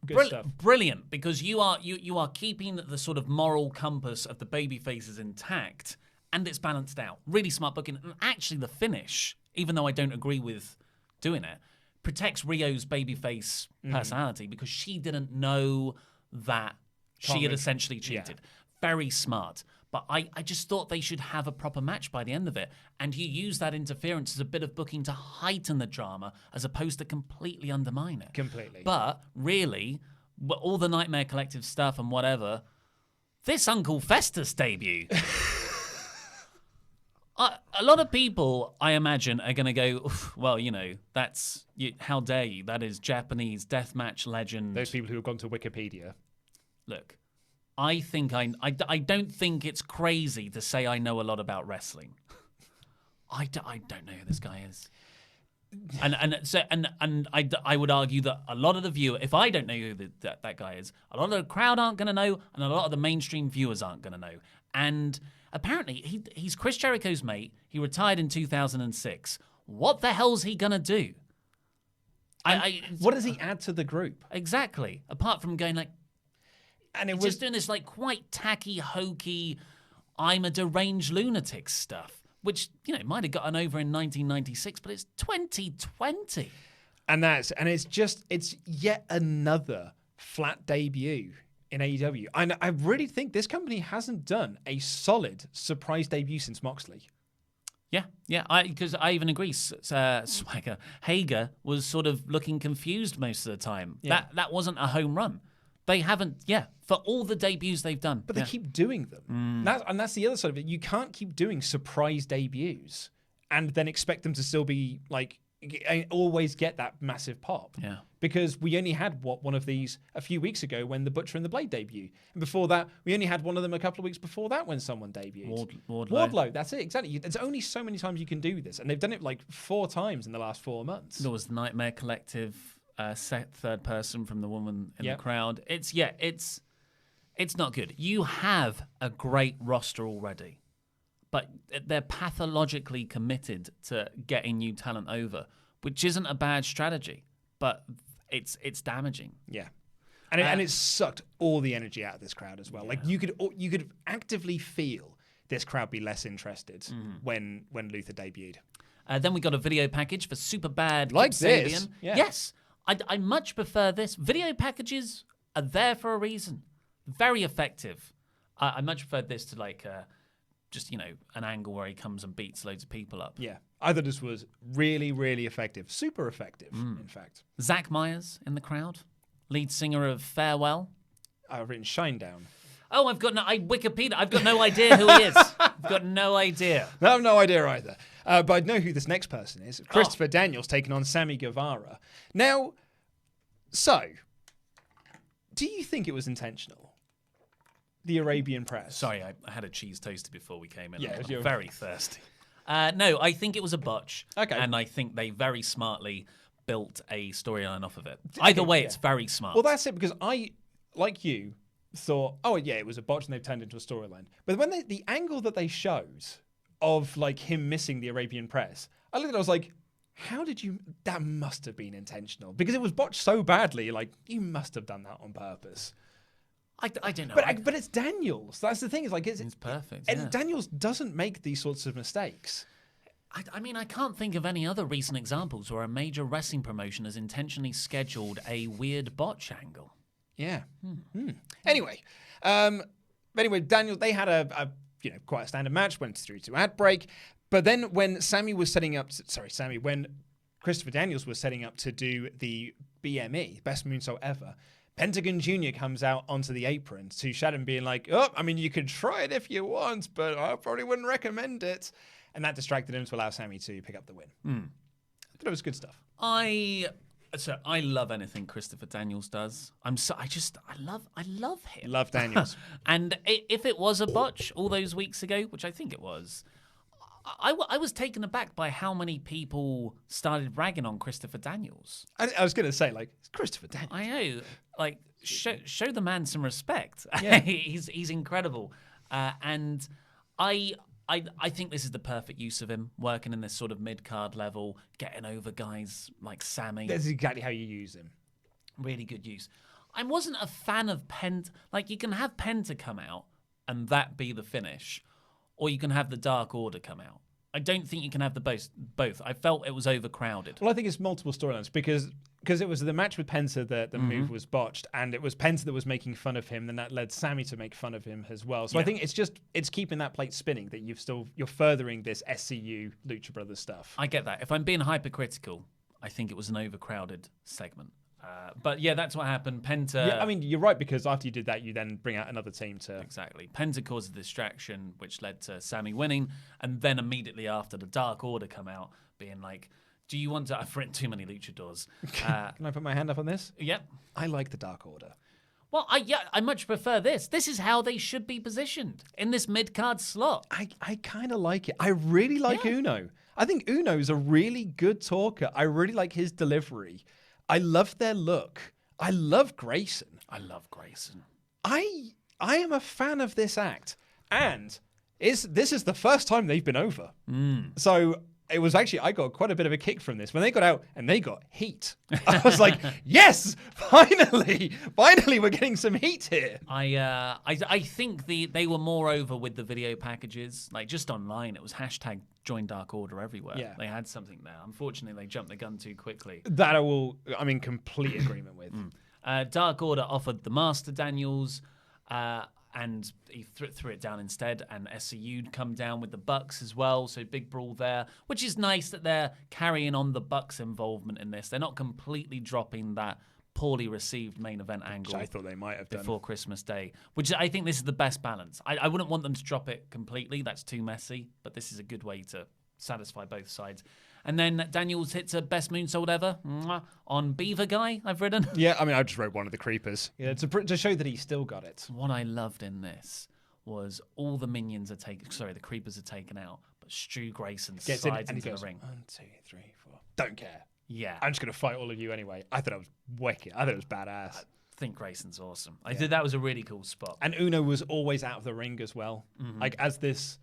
Good stuff. Brilliant, because you are keeping the sort of moral compass of the baby faces intact, and it's balanced out. Really smart booking. And actually, the finish, even though I don't agree with doing it, protects Rio's babyface personality because she didn't know that she had essentially cheated. Yeah. Very smart. But I just thought they should have a proper match by the end of it. And you use that interference as a bit of booking to heighten the drama as opposed to completely undermine it. Completely. But really, all the Nightmare Collective stuff and whatever, this Uncle Festus debut. A lot of people, I imagine, are going to go, well, that's, how dare you? That is Japanese deathmatch legend. Those people who have gone to Wikipedia. Look, I think I don't think it's crazy to say I know a lot about wrestling. I don't know who this guy is. And I would argue that a lot of the viewer, if I don't know who that guy is, a lot of the crowd aren't going to know, and a lot of the mainstream viewers aren't going to know. And apparently, he's Chris Jericho's mate. He retired in 2006. What the hell's he going to do? What does he add to the group? Exactly. Apart from going like, and he's just doing this like quite tacky, hokey, I'm a deranged lunatic stuff, which, might have gotten over in 1996, but it's 2020. And it's yet another flat debut in AEW. And I really think this company hasn't done a solid surprise debut since Moxley. Yeah, because I even agree. Swagger Hager was sort of looking confused most of the time. Yeah. That wasn't a home run. They haven't, for all the debuts they've done. But they keep doing them. That's the other side of it. You can't keep doing surprise debuts and then expect them to still be like, always get that massive pop. Yeah. Because we only had one of these a few weeks ago when the Butcher and the Blade debut. And before that, we only had one of them a couple of weeks before that when someone debuted. Wardlow, that's it, exactly. There's only so many times you can do this. And they've done it like 4 times in the last 4 months. There was the Nightmare Collective third person from the woman in the crowd. It's not good. You have a great roster already, but they're pathologically committed to getting new talent over, which isn't a bad strategy, but it's damaging. Yeah. And it sucked all the energy out of this crowd as well. Yeah. Like you could actively feel this crowd be less interested when Luther debuted. Then we got a video package for Superbad like Kip this. Sabian. Yeah. Yes. I much prefer this. Video packages are there for a reason. Very effective. I much prefer this to like just, an angle where he comes and beats loads of people up. Yeah. I thought this was really, really effective. Super effective, in fact. Zach Myers in the crowd. Lead singer of Farewell. I've written Shinedown. Oh, I've got no idea who he is. I've got no idea. I have no idea either. But I know who this next person is. Christopher Daniels taking on Sammy Guevara. Now, do you think it was intentional? The Arabian Press. Sorry, I had a cheese toasty before we came in. Yeah, I'm very thirsty. No, I think it was a botch. Okay. And I think they very smartly built a storyline off of it. Either way, it's very smart. Well, that's it, because I, like you, thought, oh yeah, it was a botch and they've turned it into a storyline. But when the angle that they showed of like him missing the Arabian Press, I looked at it, I was like, that must have been intentional, because it was botched so badly. Like, you must have done that on purpose. I don't know. But it's Daniels. That's the thing. It's like it's perfect. And Daniels doesn't make these sorts of mistakes. I mean, I can't think of any other recent examples where a major wrestling promotion has intentionally scheduled a weird botch angle. Yeah. Anyway, Daniels, they had a quite a standard match, went through to ad break, but then when when Christopher Daniels was setting up to do the BME, Best Moonsault Ever, Pentagon Jr. comes out onto the apron to Shadow being like, you could try it if you want, but I probably wouldn't recommend it. And that distracted him to allow Sammy to pick up the win. But it was good stuff. I love anything Christopher Daniels does. I love him. Love Daniels. And if it was a botch all those weeks ago, which I think it was, I was taken aback by how many people started ragging on Christopher Daniels. I was going to say, like, it's Christopher Daniels. I know. Like, show the man some respect. Yeah. he's incredible. And I think this is the perfect use of him, working in this sort of mid-card level, getting over guys like Sammy. That's exactly how you use him. Really good use. I wasn't a fan of Penta. Like, you can have Penta come out and that be the finish. or you can have the Dark Order come out. I don't think you can have the both. I felt it was overcrowded. Well, I think it's multiple storylines because it was the match with Penta that the move was botched, and it was Penta that was making fun of him, then that led Sammy to make fun of him as well. So I think it's keeping that plate spinning that you're furthering this SCU Lucha Brothers stuff. I get that. If I'm being hypercritical, I think it was an overcrowded segment. But yeah, that's what happened. Penta. Yeah, I mean, you're right, because after you did that, you then bring out another team to. Exactly. Penta caused a distraction, which led to Sammy winning. And then immediately after, the Dark Order come out, being like, do you want to. I've written too many luchadors. Can I put my hand up on this? Yep. I like the Dark Order. Well, I much prefer this. This is how they should be positioned in this mid-card slot. I kind of like it. I really like Uno. I think Uno's a really good talker. I really like his delivery. I love their look. I love Grayson. I love Grayson. I am a fan of this act. And this is the first time they've been over. So it was actually, I got quite a bit of a kick from this. When they got out and they got heat, I was like, yes, finally we're getting some heat here. I think they were more over with the video packages. Like just online, it was hashtag Join Dark Order everywhere. Yeah. They had something there. Unfortunately, they jumped the gun too quickly. That I'm in complete agreement with. Dark Order offered the Master Daniels, and he threw it down instead, and SCU'd come down with the Bucks as well, so big brawl there, which is nice that they're carrying on the Bucks' involvement in this. They're not completely dropping that poorly received main event angle. Which I thought they might have done before Christmas Day, which I think this is the best balance. I wouldn't want them to drop it completely. That's too messy, but this is a good way to satisfy both sides. And then Daniels hits a best moonsault ever on Beaver Guy, I've written. Yeah, I mean, I just wrote one of the creepers. Yeah, to show that he still got it. What I loved in this was all the minions the creepers are taken out, but Stu Grayson slides into the ring. 1, 2, 3, 4. Don't care. Yeah. I'm just going to fight all of you anyway. I thought it was wicked. I thought it was badass. I think Grayson's awesome. I think that was a really cool spot. And Uno was always out of the ring as well. Like, as this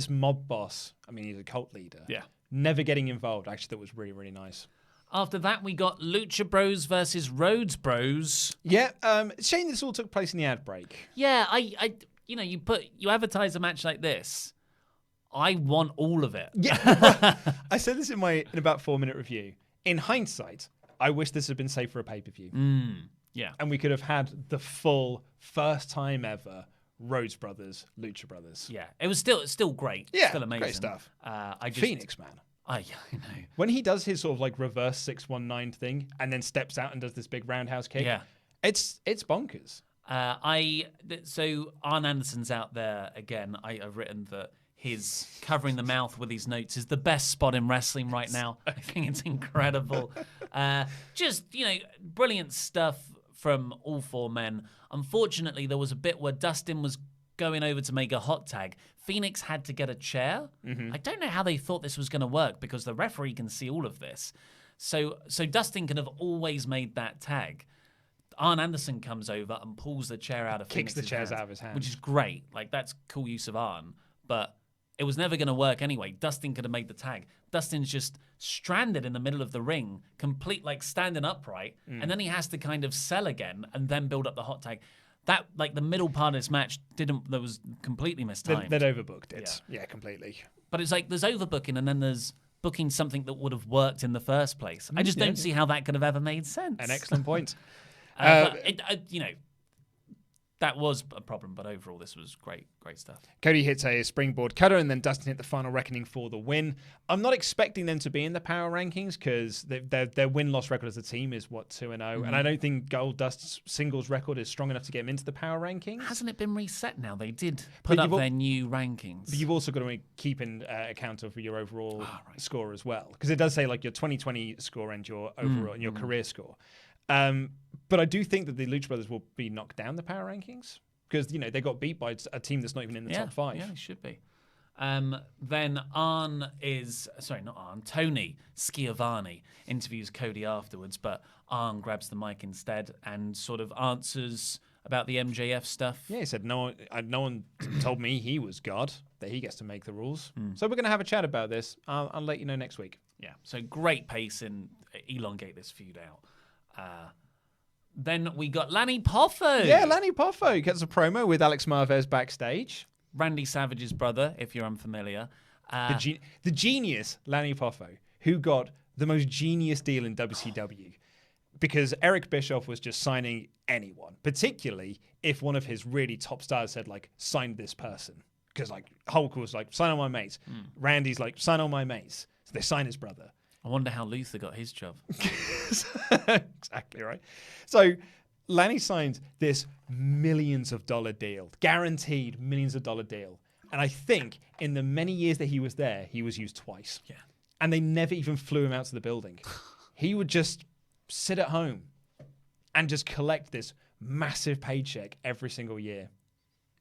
mob boss, I mean, he's a cult leader. Yeah. Never getting involved. Actually, that was really, really nice. After that, we got Lucha Bros versus Rhodes Bros. Yeah, shame this all took place in the ad break. Yeah, you advertise a match like this. I want all of it. Yeah, I said this in about 4-minute review. In hindsight, I wish this had been saved for a pay-per-view. Yeah, and we could have had the full first time ever Rhodes Brothers, Lucha Brothers. Yeah, it was still great. Yeah, still amazing. Great stuff. Phoenix, man. I know. When he does his sort of like reverse 619 thing and then steps out and does this big roundhouse kick, it's bonkers. So Arn Anderson's out there again. I've written that his covering the mouth with his notes is the best spot in wrestling right now. I think it's incredible. Brilliant stuff from all four men. Unfortunately, there was a bit where Dustin was going over to make a hot tag. Phoenix had to get a chair. I don't know how they thought this was going to work because the referee can see all of this. So Dustin could have always made that tag. Arn Anderson comes over and pulls the chair out of Phoenix's Kicks the chairs out of his hand. Which is great. Like, that's cool use of Arn. But it was never going to work anyway. Dustin could have made the tag. Dustin's just stranded in the middle of the ring, standing upright, and then he has to kind of sell again and then build up the hot tag. That, the middle part of this match that was completely mistimed. They'd overbooked it. Yeah, completely. But it's like there's overbooking and then there's booking something that would have worked in the first place. I just don't see how that could have ever made sense. An excellent point. That was a problem, but overall this was great stuff. Cody hits a springboard cutter, and then Dustin hit the final reckoning for the win. I'm not expecting them to be in the power rankings because their win-loss record as a team is 2-0, and I don't think Goldust's singles record is strong enough to get them into the power rankings. Hasn't it been reset now? They did put up their new rankings. But you've also got to keep in account of your overall score as well, because it does say your 2020 score and your overall and your career score. But I do think that the Lucha Brothers will be knocked down the power rankings because, they got beat by a team that's not even in the top 5. Yeah, it should be. Then Tony Schiavone interviews Cody afterwards, but Arn grabs the mic instead and sort of answers about the MJF stuff. Yeah, he said, no one told me he was God, that he gets to make the rules. So we're going to have a chat about this. I'll let you know next week. Yeah, so great pace and elongate this feud out. Then we got Lanny Poffo. Yeah, Lanny Poffo gets a promo with Alex Marvez backstage. Randy Savage's brother, if you're unfamiliar. The genius, Lanny Poffo, who got the most genius deal in WCW. Because Eric Bischoff was just signing anyone, particularly if one of his really top stars said, like, sign this person. Because, like, Hulk was like, sign on my mates. Randy's like, sign on my mates. So they sign his brother. I wonder how Luther got his job. Exactly right. So Lanny signed this millions of dollar deal, guaranteed millions of dollar deal. And I think in the many years that he was there, he was used twice. Yeah. And they never even flew him out to the building. He would just sit at home and just collect this massive paycheck every single year.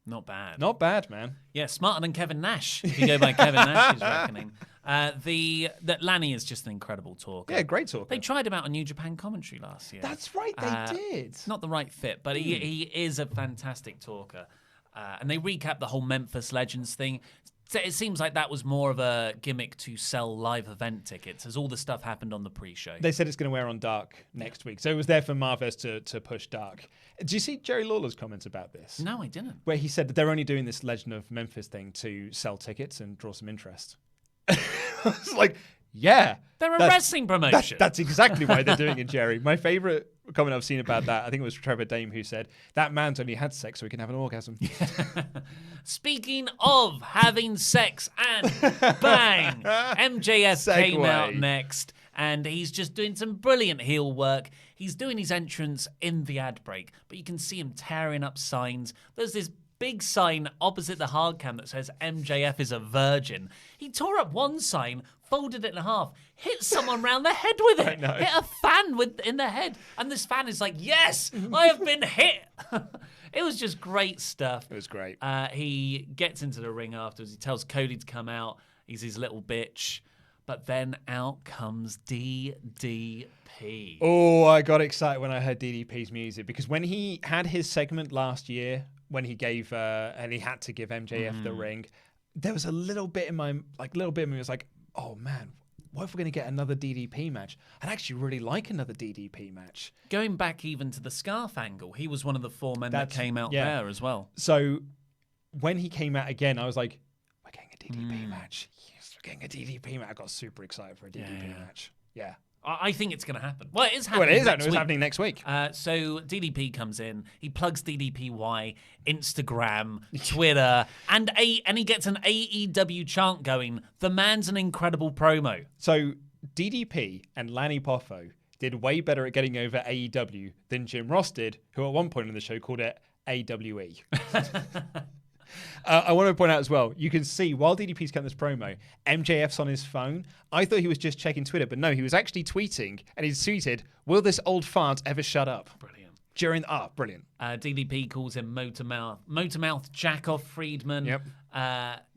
Not bad. Not bad, man. Yeah, smarter than Kevin Nash, if you go by Kevin Nash's reckoning. That Lanny is just an incredible talker. Yeah, great talker. They tried him out on New Japan commentary last year. That's right, they did. Not the right fit, but he is a fantastic talker. And they recap the whole Memphis Legends thing. So it seems like that was more of a gimmick to sell live event tickets, as all the stuff happened on the pre-show. They said it's going to wear on Dark next week. So it was there for Marvez to push Dark. Did you see Jerry Lawler's comments about this? No, I didn't. Where he said that they're only doing this Legend of Memphis thing to sell tickets and draw some interest. It's like, yeah. They're a wrestling promotion. That's exactly why they're doing it, Jerry. My favorite comment I've seen about that, I think it was Trevor Dame who said, that man's only had sex so he can have an orgasm. Speaking of having sex and bang, MJF came out next and he's just doing some brilliant heel work. He's doing his entrance in the ad break, but you can see him tearing up signs. There's this big sign opposite the hard cam that says MJF is a virgin. He tore up one sign, folded it in half, hit someone round the head with it. Hit a fan in the head. And this fan is like, yes, I have been hit. It was just great stuff. It was great. He gets into the ring afterwards. He tells Cody to come out. He's his little bitch. But then out comes DDP. Oh, I got excited when I heard DDP's music because when he had his segment last year, when he gave and he had to give MJF the ring, there was a little bit in my was like, oh man, what if we're going to get another DDP match? I'd actually really like another DDP match. Going back even to the scarf angle, he was one of the four men that came out there as well. So when he came out again, I was like, we're getting a DDP match. Yes, we're getting a DDP match. I got super excited for a DDP match. Yeah. I think it's going to happen. Well, it is happening. Well, it is happening. It's happening next week. So DDP comes in. He plugs DDPY, Instagram, Twitter, and he gets an AEW chant going. The man's an incredible promo. So DDP and Lanny Poffo did way better at getting over AEW than Jim Ross did, who at one point in the show called it AWE. I want to point out as well, you can see while DDP's cutting this promo, MJF's on his phone. I thought he was just checking Twitter, but no, he was actually tweeting, and he's tweeted, will this old fart ever shut up? Brilliant. Brilliant. DDP calls him Motormouth Jackoff Friedman. Yep.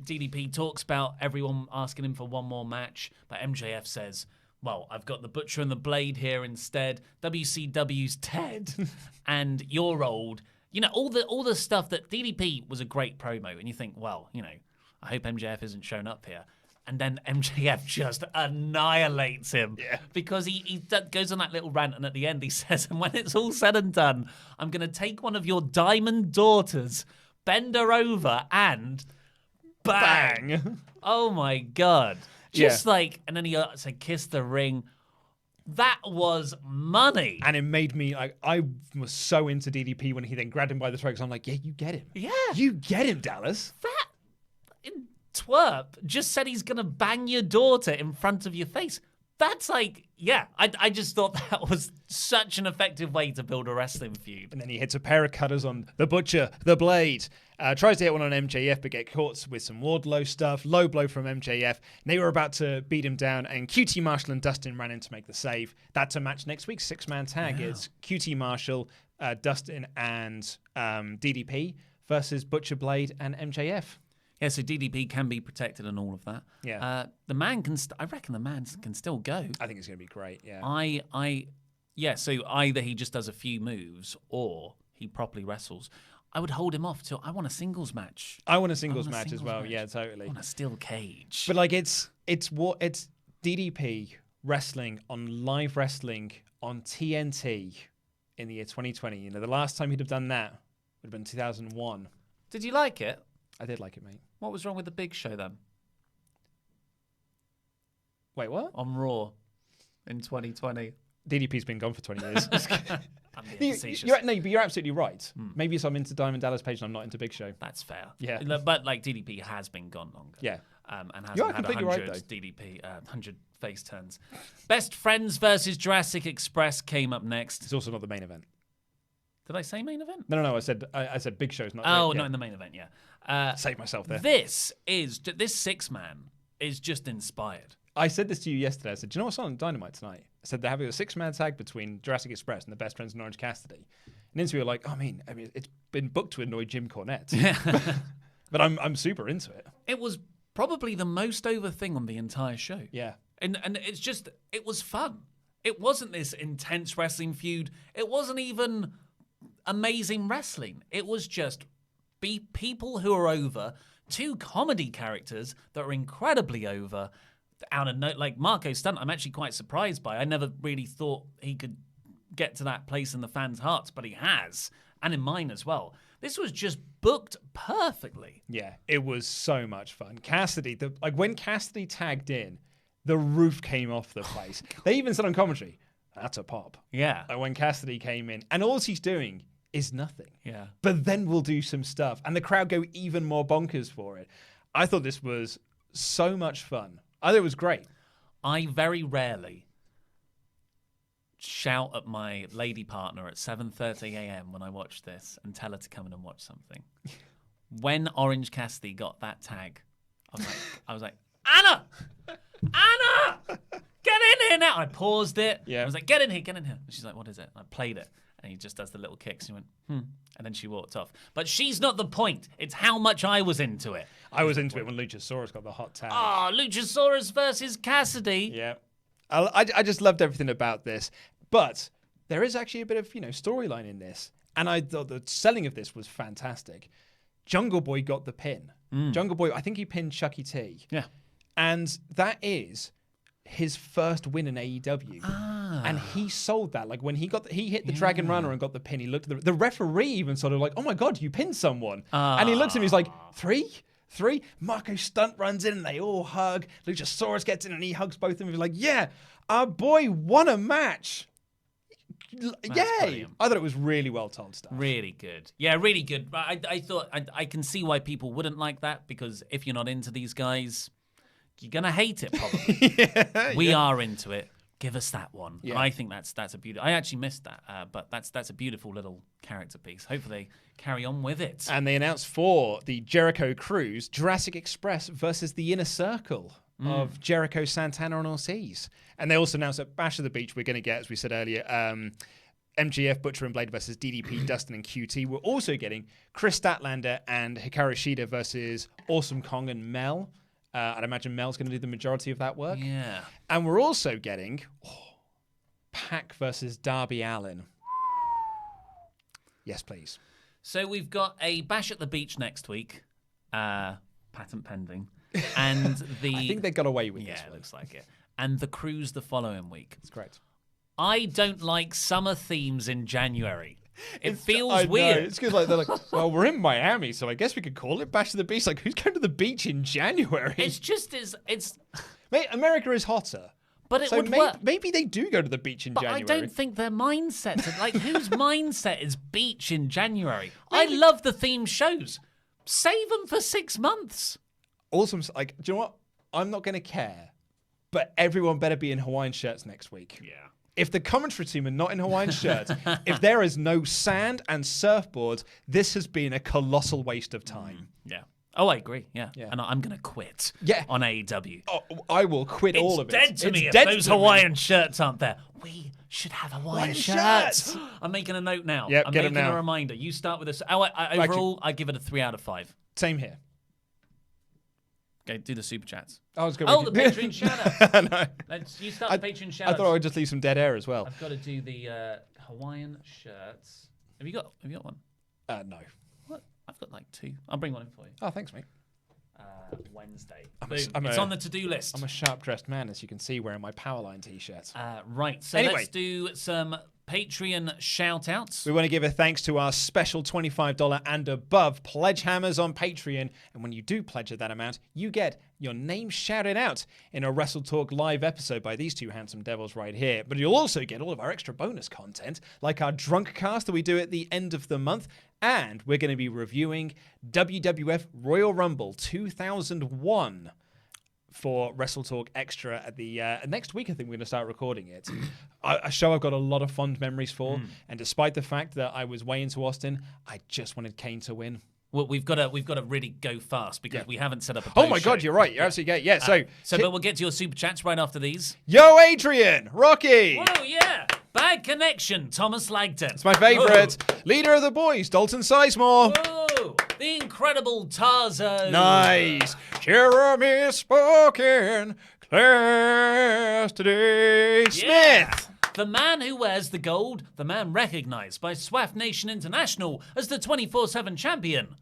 DDP talks about everyone asking him for one more match, but MJF says, well, I've got the Butcher and the Blade here instead, WCW's Ted, and you're old. You know, all the stuff that DDP was a great promo, and you think, well, you know, I hope MJF isn't shown up here. And then MJF just annihilates him because he goes on that little rant, and at the end he says, and when it's all said and done, I'm going to take one of your diamond daughters, bend her over, and bang. Oh, my God. Just like, and then he said, kiss the ring. That was money. And it made me, like, I was so into DDP when he then grabbed him by the throat, because I'm like, yeah, you get him. Yeah. You get him, Dallas. That twerp just said he's going to bang your daughter in front of your face. That's like, yeah, I just thought that was such an effective way to build a wrestling feud. And then he hits a pair of cutters on the Butcher, the Blade. Tries to hit one on MJF, but get caught with some Wardlow stuff. Low blow from MJF. And they were about to beat him down, and QT Marshall and Dustin ran in to make the save. That's a match next week. 6-man tag. Yeah. It's QT Marshall, Dustin, and DDP versus Butcher, Blade, and MJF. Yeah, so DDP can be protected and all of that. Yeah. The man can, I reckon the man can still go. I think it's going to be great, yeah. Yeah, so either he just does a few moves or he properly wrestles. I would hold him off till I want a singles match. I want a singles match as well, yeah, totally. I want a steel cage. But like it's DDP wrestling on live wrestling on TNT in the year 2020. You know, the last time he'd have done that would have been 2001. Did you like it? I did like it, mate. What was wrong with the Big Show then? Wait, what? On Raw in 2020. DDP's been gone for 20 years. I'm being facetious. But you're absolutely right. Maybe it's I'm into Diamond Dallas Page and I'm not into Big Show. That's fair. Yeah. But like DDP has been gone longer. Yeah. And You are hasn't had completely 100 right, though. DDP, 100 face turns. Best Friends versus Jurassic Express came up next. It's also not the main event. Did I say main event? No. I said Big Show's not. Oh, yeah. not in the main event, yeah. Save myself there. This 6-man is just inspired. I said this to you yesterday. I said, do you know what's on Dynamite tonight? I said they're having a 6-man tag between Jurassic Express and the Best Friends and Orange Cassidy. And then we were like, I mean, it's been booked to annoy Jim Cornette. But I'm super into it. It was probably the most over thing on the entire show. Yeah. And it's just, it was fun. It wasn't this intense wrestling feud. It wasn't even amazing wrestling. It was just people who are over, 2 comedy characters that are incredibly over. Out of note, like Marco Stunt, I'm actually quite surprised by. I never really thought he could get to that place in the fans' hearts, but he has, and in mine as well. This was just booked perfectly. Yeah, it was so much fun. Cassidy, when Cassidy tagged in, the roof came off the place. They even said on commentary, "That's a pop." Yeah. Like when Cassidy came in, and all he's doing is nothing. Yeah. But then we'll do some stuff, and the crowd go even more bonkers for it. I thought this was so much fun. I thought it was great. I very rarely shout at my lady partner at 7:30 a.m. when I watch this and tell her to come in and watch something. When Orange Cassidy got that tag, I was like, Anna, get in here now. I paused it. Yeah. I was like, get in here. And she's like, what is it? And I played it. And he just does the little kicks. And he went, And then she walked off. But she's not the point. It's how much I was into it. I was into it when Luchasaurus got the hot tag. Luchasaurus versus Cassidy. Yeah. I just loved everything about this. But there is actually a bit of, storyline in this. And I thought the selling of this was fantastic. Jungle Boy got the pin. Jungle Boy, I think he pinned Chucky T. Yeah. And that is his first win in AEW. And he sold that. Like when he hit the Dragon Runner and got the pin, he looked at the referee even sort of like, oh my God, you pinned someone. And he looks at him, he's like, three? Marco Stunt runs in and they all hug. Luchasaurus gets in and he hugs both of them. He's like, yeah, our boy won a match. Yay! Brilliant. I thought it was really well told stuff. Really good. Yeah, really good. I thought I can see why people wouldn't like that, because if you're not into these guys, you're gonna hate it probably. We are into it. Give us that one. Yeah. And I think that's a beautiful. I actually missed that, but that's a beautiful little character piece. Hopefully, carry on with it. And they announced for the Jericho Cruise, Jurassic Express versus the Inner Circle of Jericho, Santana, and Ortiz. And they also announced at Bash of the Beach, we're going to get, as we said earlier, MJF, Butcher and Blade versus DDP, Dustin and QT. We're also getting Chris Statlander and Hikaru Shida versus Awesome Kong and Mel. I'd imagine Mel's going to do the majority of that work. Yeah. And we're also getting Pac versus Darby Allin. Yes, please. So we've got a Bash at the Beach next week, patent pending, and I think they got away with this it one. looks like it, and the cruise the following week. That's correct. I don't like summer themes in January. It feels I know. weird. It's because they're like, well, we're in Miami, so I guess we could call it Bash of the Beach. Like, who's going to the beach in January? It's just it's. Mate, America is hotter. But it So would work. maybe they do go to the beach in But January. I don't think their mindset, like whose mindset is beach in January? I love the theme shows. Save them for 6 months. Awesome. Like, do you know what? I'm not going to care, but everyone better be in Hawaiian shirts next week. Yeah. If the commentary team are not in Hawaiian shirts, if there is no sand and surfboards, this has been a colossal waste of time. Yeah. Oh, I agree. Yeah. Yeah. And I'm going to quit Yeah. on AEW. Oh, I will quit all of it. It's dead to me if dead those to me. Hawaiian shirts aren't there. We should have Hawaiian shirts. shirts. I'm making a note now. Yep, I'm get 'em making now. a reminder. You start with this. Overall, I give it a 3 out of 5. Same here. Okay, do the super chats. I was going. Oh, the Patreon shout out. No. You start the Patreon shout I outs. thought I would just leave some dead air as well. I've got to do the Hawaiian shirts. Have you got one? No. What? I've got like 2. I'll bring one in for you. Oh, thanks, mate. Wednesday. I'm It's on the to-do list. I'm a sharp-dressed man, as you can see, wearing my Powerline t-shirt. Right. So Anyway. let's do some Patreon shout-outs. We want to give a thanks to our special $25 and above pledge hammers on Patreon. And when you do pledge at that amount, you get your name shouted out in a WrestleTalk live episode by these two handsome devils right here. But you'll also get all of our extra bonus content, like our drunk cast that we do at the end of the month. And we're going to be reviewing WWF Royal Rumble 2001 for WrestleTalk Extra at the next week. I think we're going to start recording it. A show I've got a lot of fond memories for. And despite the fact that I was way into Austin, I just wanted Kane to win. Well, we've got to really go fast because we haven't set up a Oh my show. God, you're right. You're absolutely right. Yeah, but we'll get to your super chats right after these. Yo, Adrian! Rocky! Whoa, yeah! Bad connection, Thomas Langton. It's my favourite. Leader of the boys, Dalton Sizemore. Whoa! The incredible Tarzan. Nice. Jeremy Spoken. Class today. Yeah. Smith. The man who wears the gold, the man recognized by SWAF Nation International as the 24/7 champion.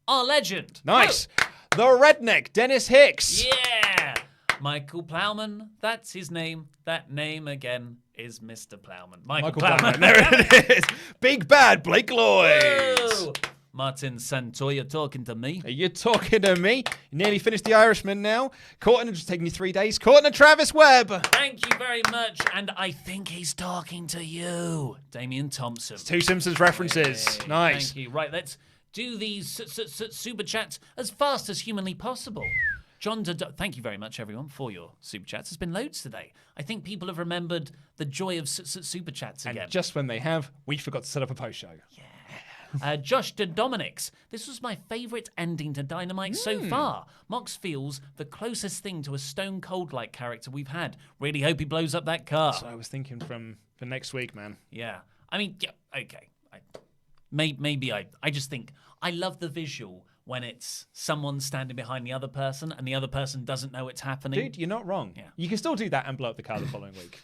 Our legend. Nice. The redneck, Dennis Hicks. Yeah. Michael Plowman, that's his name. That name again is Mr. Plowman. Michael Plowman. There it is. Big bad Blake Lloyd. Whoa. Martin Santoya talking to me. Are you talking to me? You nearly finished The Irishman now. Courtney, it's taken you 3 days. Courtney Travis Webb. Thank you very much. And I think he's talking to you, Damian Thompson. Two Simpsons references. Hey, Nice. Thank you. Right, let's do these super chats as fast as humanly possible. John, thank you very much, everyone, for your super chats. There's been loads today. I think people have remembered the joy of super chats again. And just when they have, we forgot to set up a post show. Yeah. Josh de Dominics. This was my favourite ending to Dynamite so far. Mox feels the closest thing to a Stone Cold-like character we've had. Really hope he blows up that car. That's what I was thinking for next week, man. Yeah. I mean, yeah, okay. Maybe I just think I love the visual when it's someone standing behind the other person and the other person doesn't know it's happening. Dude, you're not wrong. Yeah. You can still do that and blow up the car the following week.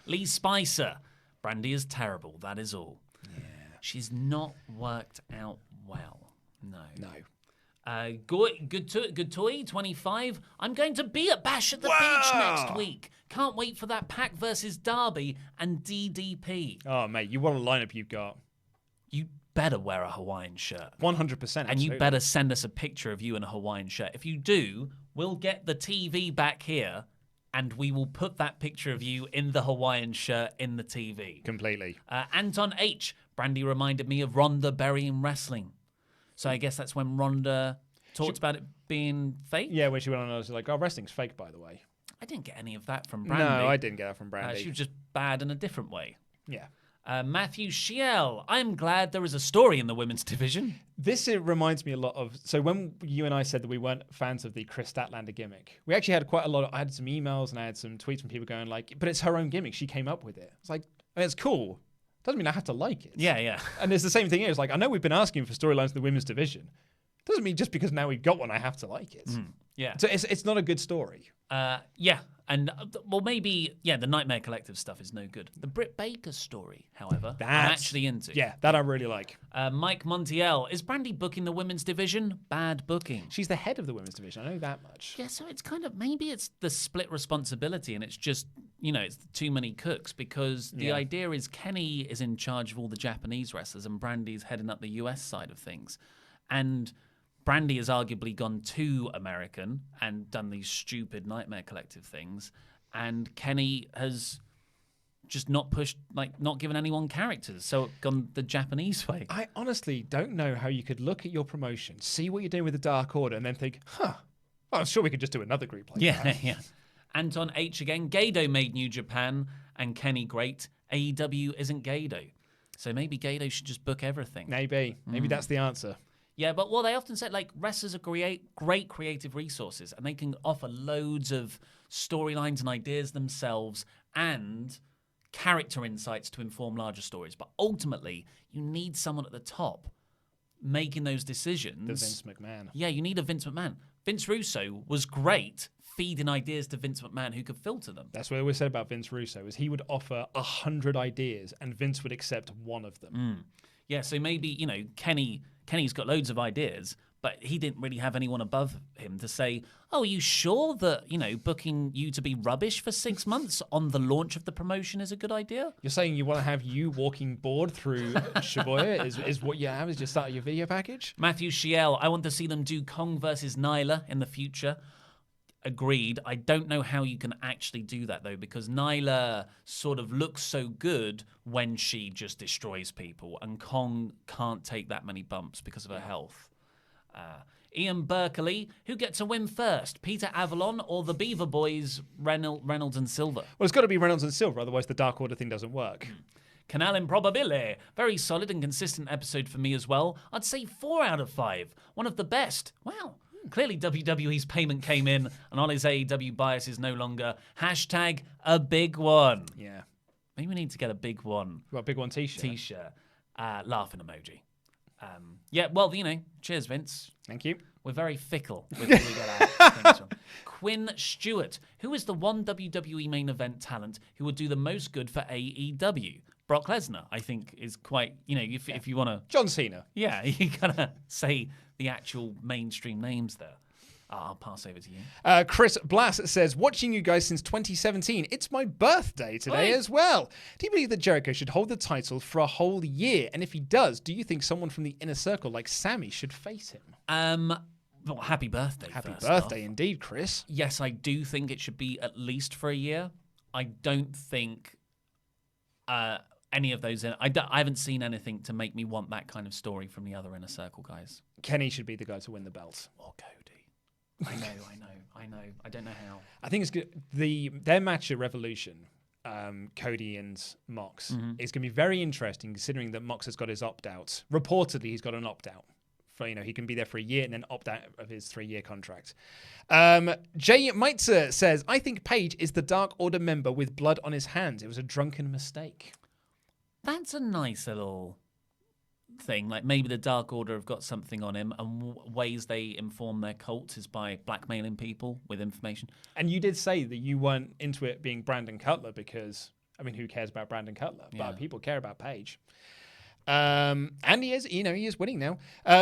Lee Spicer. Brandy is terrible, that is all. Yeah. She's not worked out well. No. Good toy, 25. I'm going to be at Bash at the Beach next week. Can't wait for that Pac versus Darby and DDP. Oh, mate, you what a lineup you've got. You better wear a Hawaiian shirt. 100%. And you better send us a picture of you in a Hawaiian shirt. If you do, we'll get the TV back here and we will put that picture of you in the Hawaiian shirt in the TV. Completely. Anton H. Brandy reminded me of Ronda burying wrestling. So I guess that's when Ronda talked about it being fake? Yeah, when she went on, I was like, oh, wrestling's fake, by the way. I didn't get any of that from Brandy. No, I didn't get that from Brandy. She was just bad in a different way. Yeah. Matthew Schiel. I'm glad there is a story in the women's division. This reminds me a lot of... So when you and I said that we weren't fans of the Chris Statlander gimmick, we actually had quite a lot of... I had some emails and I had some tweets from people going like, but it's her own gimmick. She came up with it. It's like, I mean, it's cool. Doesn't mean I have to like it. Yeah. And it's the same thing here. It's like, I know we've been asking for storylines in the women's division. Doesn't mean just because now we've got one, I have to like it. Yeah. So it's not a good story. Yeah. And, well, maybe, the Nightmare Collective stuff is no good. The Britt Baker story, however, I'm actually into. Yeah, that I really like. Mike Montiel. Is Brandy booking the women's division? Bad booking. She's the head of the women's division. I know that much. Yeah, so it's kind of, maybe it's the split responsibility and it's just, it's too many cooks because the idea is Kenny is in charge of all the Japanese wrestlers and Brandy's heading up the US side of things. And Brandy has arguably gone too American and done these stupid Nightmare Collective things. And Kenny has just not pushed, not given anyone characters. So gone the Japanese way. I honestly don't know how you could look at your promotion, see what you're doing with the Dark Order, and then think, well, I'm sure we could just do another group like that. Yeah. Anton H. again. Gedo made New Japan and Kenny great. AEW isn't Gedo. So maybe Gedo should just book everything. Maybe that's the answer. Yeah, but they often say wrestlers are great creative resources and they can offer loads of storylines and ideas themselves and character insights to inform larger stories. But ultimately, you need someone at the top making those decisions. The Vince McMahon. Yeah, you need a Vince McMahon. Vince Russo was great feeding ideas to Vince McMahon who could filter them. That's what I always said about Vince Russo is he would offer 100 ideas and Vince would accept one of them. Yeah, so maybe, Kenny's got loads of ideas, But he didn't really have anyone above him to say, oh, are you sure that, booking you to be rubbish for 6 months on the launch of the promotion is a good idea? You're saying you want to have you walking bored through Shibuya is what you have, is just start your video package? Matthew Shiel, I want to see them do Kong versus Nyla in the future. Agreed. I don't know how you can actually do that, though, because Nyla sort of looks so good when she just destroys people, and Kong can't take that many bumps because of her health. Ian Berkeley, who gets a win first? Peter Avalon or the Beaver Boys, Reynolds and Silver? Well, it's got to be Reynolds and Silver, otherwise the Dark Order thing doesn't work. Canal Improbabile. Very solid and consistent episode for me as well. I'd say 4 out of 5. One of the best. Wow. Clearly WWE's payment came in and Ollie's AEW bias is no longer #a big one. Yeah. Maybe we need to get a big one. What, a big one t-shirt? T-shirt. Laughing emoji. Yeah, well, cheers, Vince. Thank you. We're very fickle with who we get our things from. Quinn Stewart. Who is the one WWE main event talent who would do the most good for AEW? Brock Lesnar, I think, is quite, if you want to... John Cena. Yeah, you got to say the actual mainstream names there. I'll pass over to you. Chris Blass says, watching you guys since 2017. It's my birthday today as well. Do you believe that Jericho should hold the title for a whole year? And if he does, do you think someone from the inner circle like Sammy should face him? Well, happy birthday. Happy birthday indeed, Chris. Yes, I do think it should be at least for a year. I don't think any of those... I haven't seen anything to make me want that kind of story from the other inner circle guys. Kenny should be the guy to win the belt. Or Cody. I know. I don't know how. I think it's good. Their match at Revolution, Cody and Mox, is going to be very interesting considering that Mox has got his opt-out. Reportedly, he's got an opt-out. For, he can be there for a year and then opt out of his 3-year contract. Jay Meitzer says, I think Paige is the Dark Order member with blood on his hands. It was a drunken mistake. That's a nice little thing. Like maybe the Dark Order have got something on him, and ways they inform their cult is by blackmailing people with information. And you did say that you weren't into it being Brandon Cutler because, who cares about Brandon Cutler? Yeah. But people care about Paige. And he is winning now.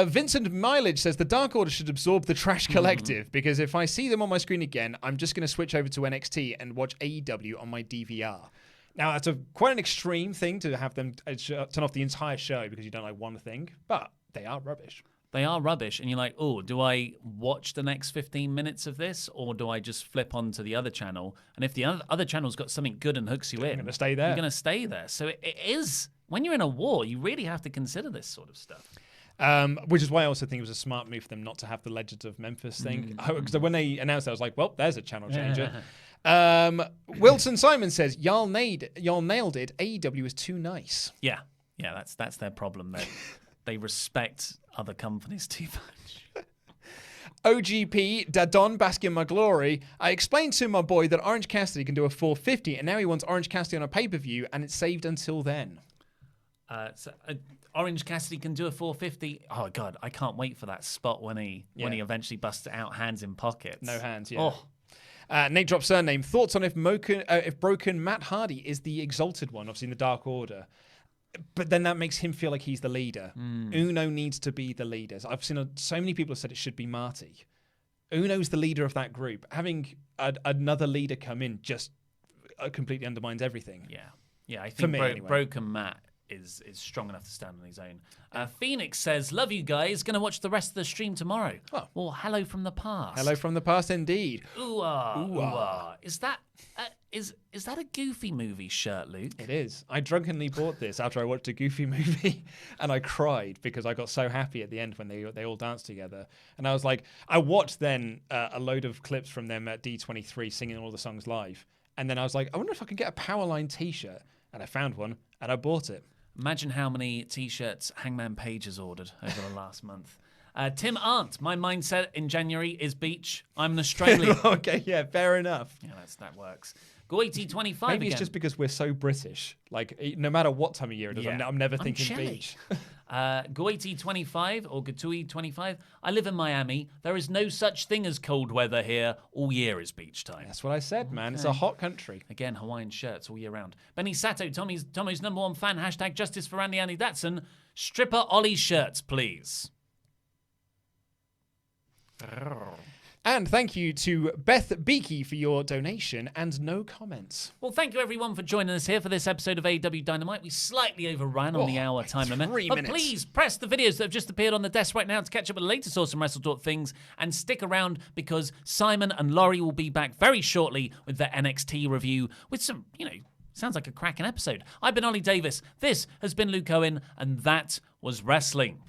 Vincent Mileage says the Dark Order should absorb the Trash Collective because if I see them on my screen again, I'm just going to switch over to NXT and watch AEW on my DVR. Now, that's quite an extreme thing to have them turn off the entire show because you don't like one thing, but they are rubbish. They are rubbish, and you're like, oh, do I watch the next 15 minutes of this, or do I just flip on to the other channel? And if the other channel's got something good and hooks you in, you're going to stay there. You're going to stay there. So it is, when you're in a war, you really have to consider this sort of stuff. Which is why I also think it was a smart move for them not to have the Legends of Memphis thing. Because when they announced that, I was like, well, there's a channel changer. Wilson Simon says, y'all nailed it. AEW is too nice. Yeah, that's their problem. They respect other companies too much. OGP, Dadon bask in my glory. I explained to my boy that Orange Cassidy can do a 450, and now he wants Orange Cassidy on a pay-per-view, and it's saved until then. Orange Cassidy can do a 450. Oh God, I can't wait for that spot when he eventually busts it out, hands in pockets. No hands, yeah. Nate drops surname. Thoughts on if Broken Matt Hardy is the exalted one, obviously in the Dark Order. But then that makes him feel like he's the leader. Uno needs to be the leader. I've seen so many people have said it should be Marty. Uno's the leader of that group. Having another leader come in just completely undermines everything. Yeah. I think Broken Matt is strong enough to stand on his own. Phoenix says, love you guys. Going to watch the rest of the stream tomorrow. Oh. Well, hello from the past. Hello from the past, indeed. Ooh-ah. Is that a Goofy movie shirt, Luke? It is. I drunkenly bought this after I watched a Goofy movie, and I cried because I got so happy at the end when they all danced together. And I was like, I watched then a load of clips from them at D23 singing all the songs live. And then I was like, I wonder if I can get a Powerline t-shirt. And I found one, and I bought it. Imagine how many T-shirts Hangman Page has ordered over the last month. Tim Arndt, my mindset in January is beach. I'm an Australian. Okay, yeah, fair enough. Yeah, that works. Goiti25 Maybe it's just because we're so British. Like, no matter what time of year it is, I'm never thinking chilly. beach. Goiti25 or Gatui25. I live in Miami. There is no such thing as cold weather here. All year is beach time. That's what I said, man. It's a hot country. Again, Hawaiian shirts all year round. Benny Sato, Tommy's #1 fan. # justice for Andy Datson. Stripper Ollie shirts, please. And thank you to Beth Beakey for your donation and no comments. Well, thank you everyone for joining us here for this episode of AEW Dynamite. We slightly overran on the hour time limit. 3 but minutes. please press the videos that have just appeared on the desk right now to catch up with the latest awesome WrestleTalk things, and stick around because Simon and Laurie will be back very shortly with their NXT review with some, sounds like a cracking episode. I've been Ollie Davis. This has been Luke Owen, and that was wrestling.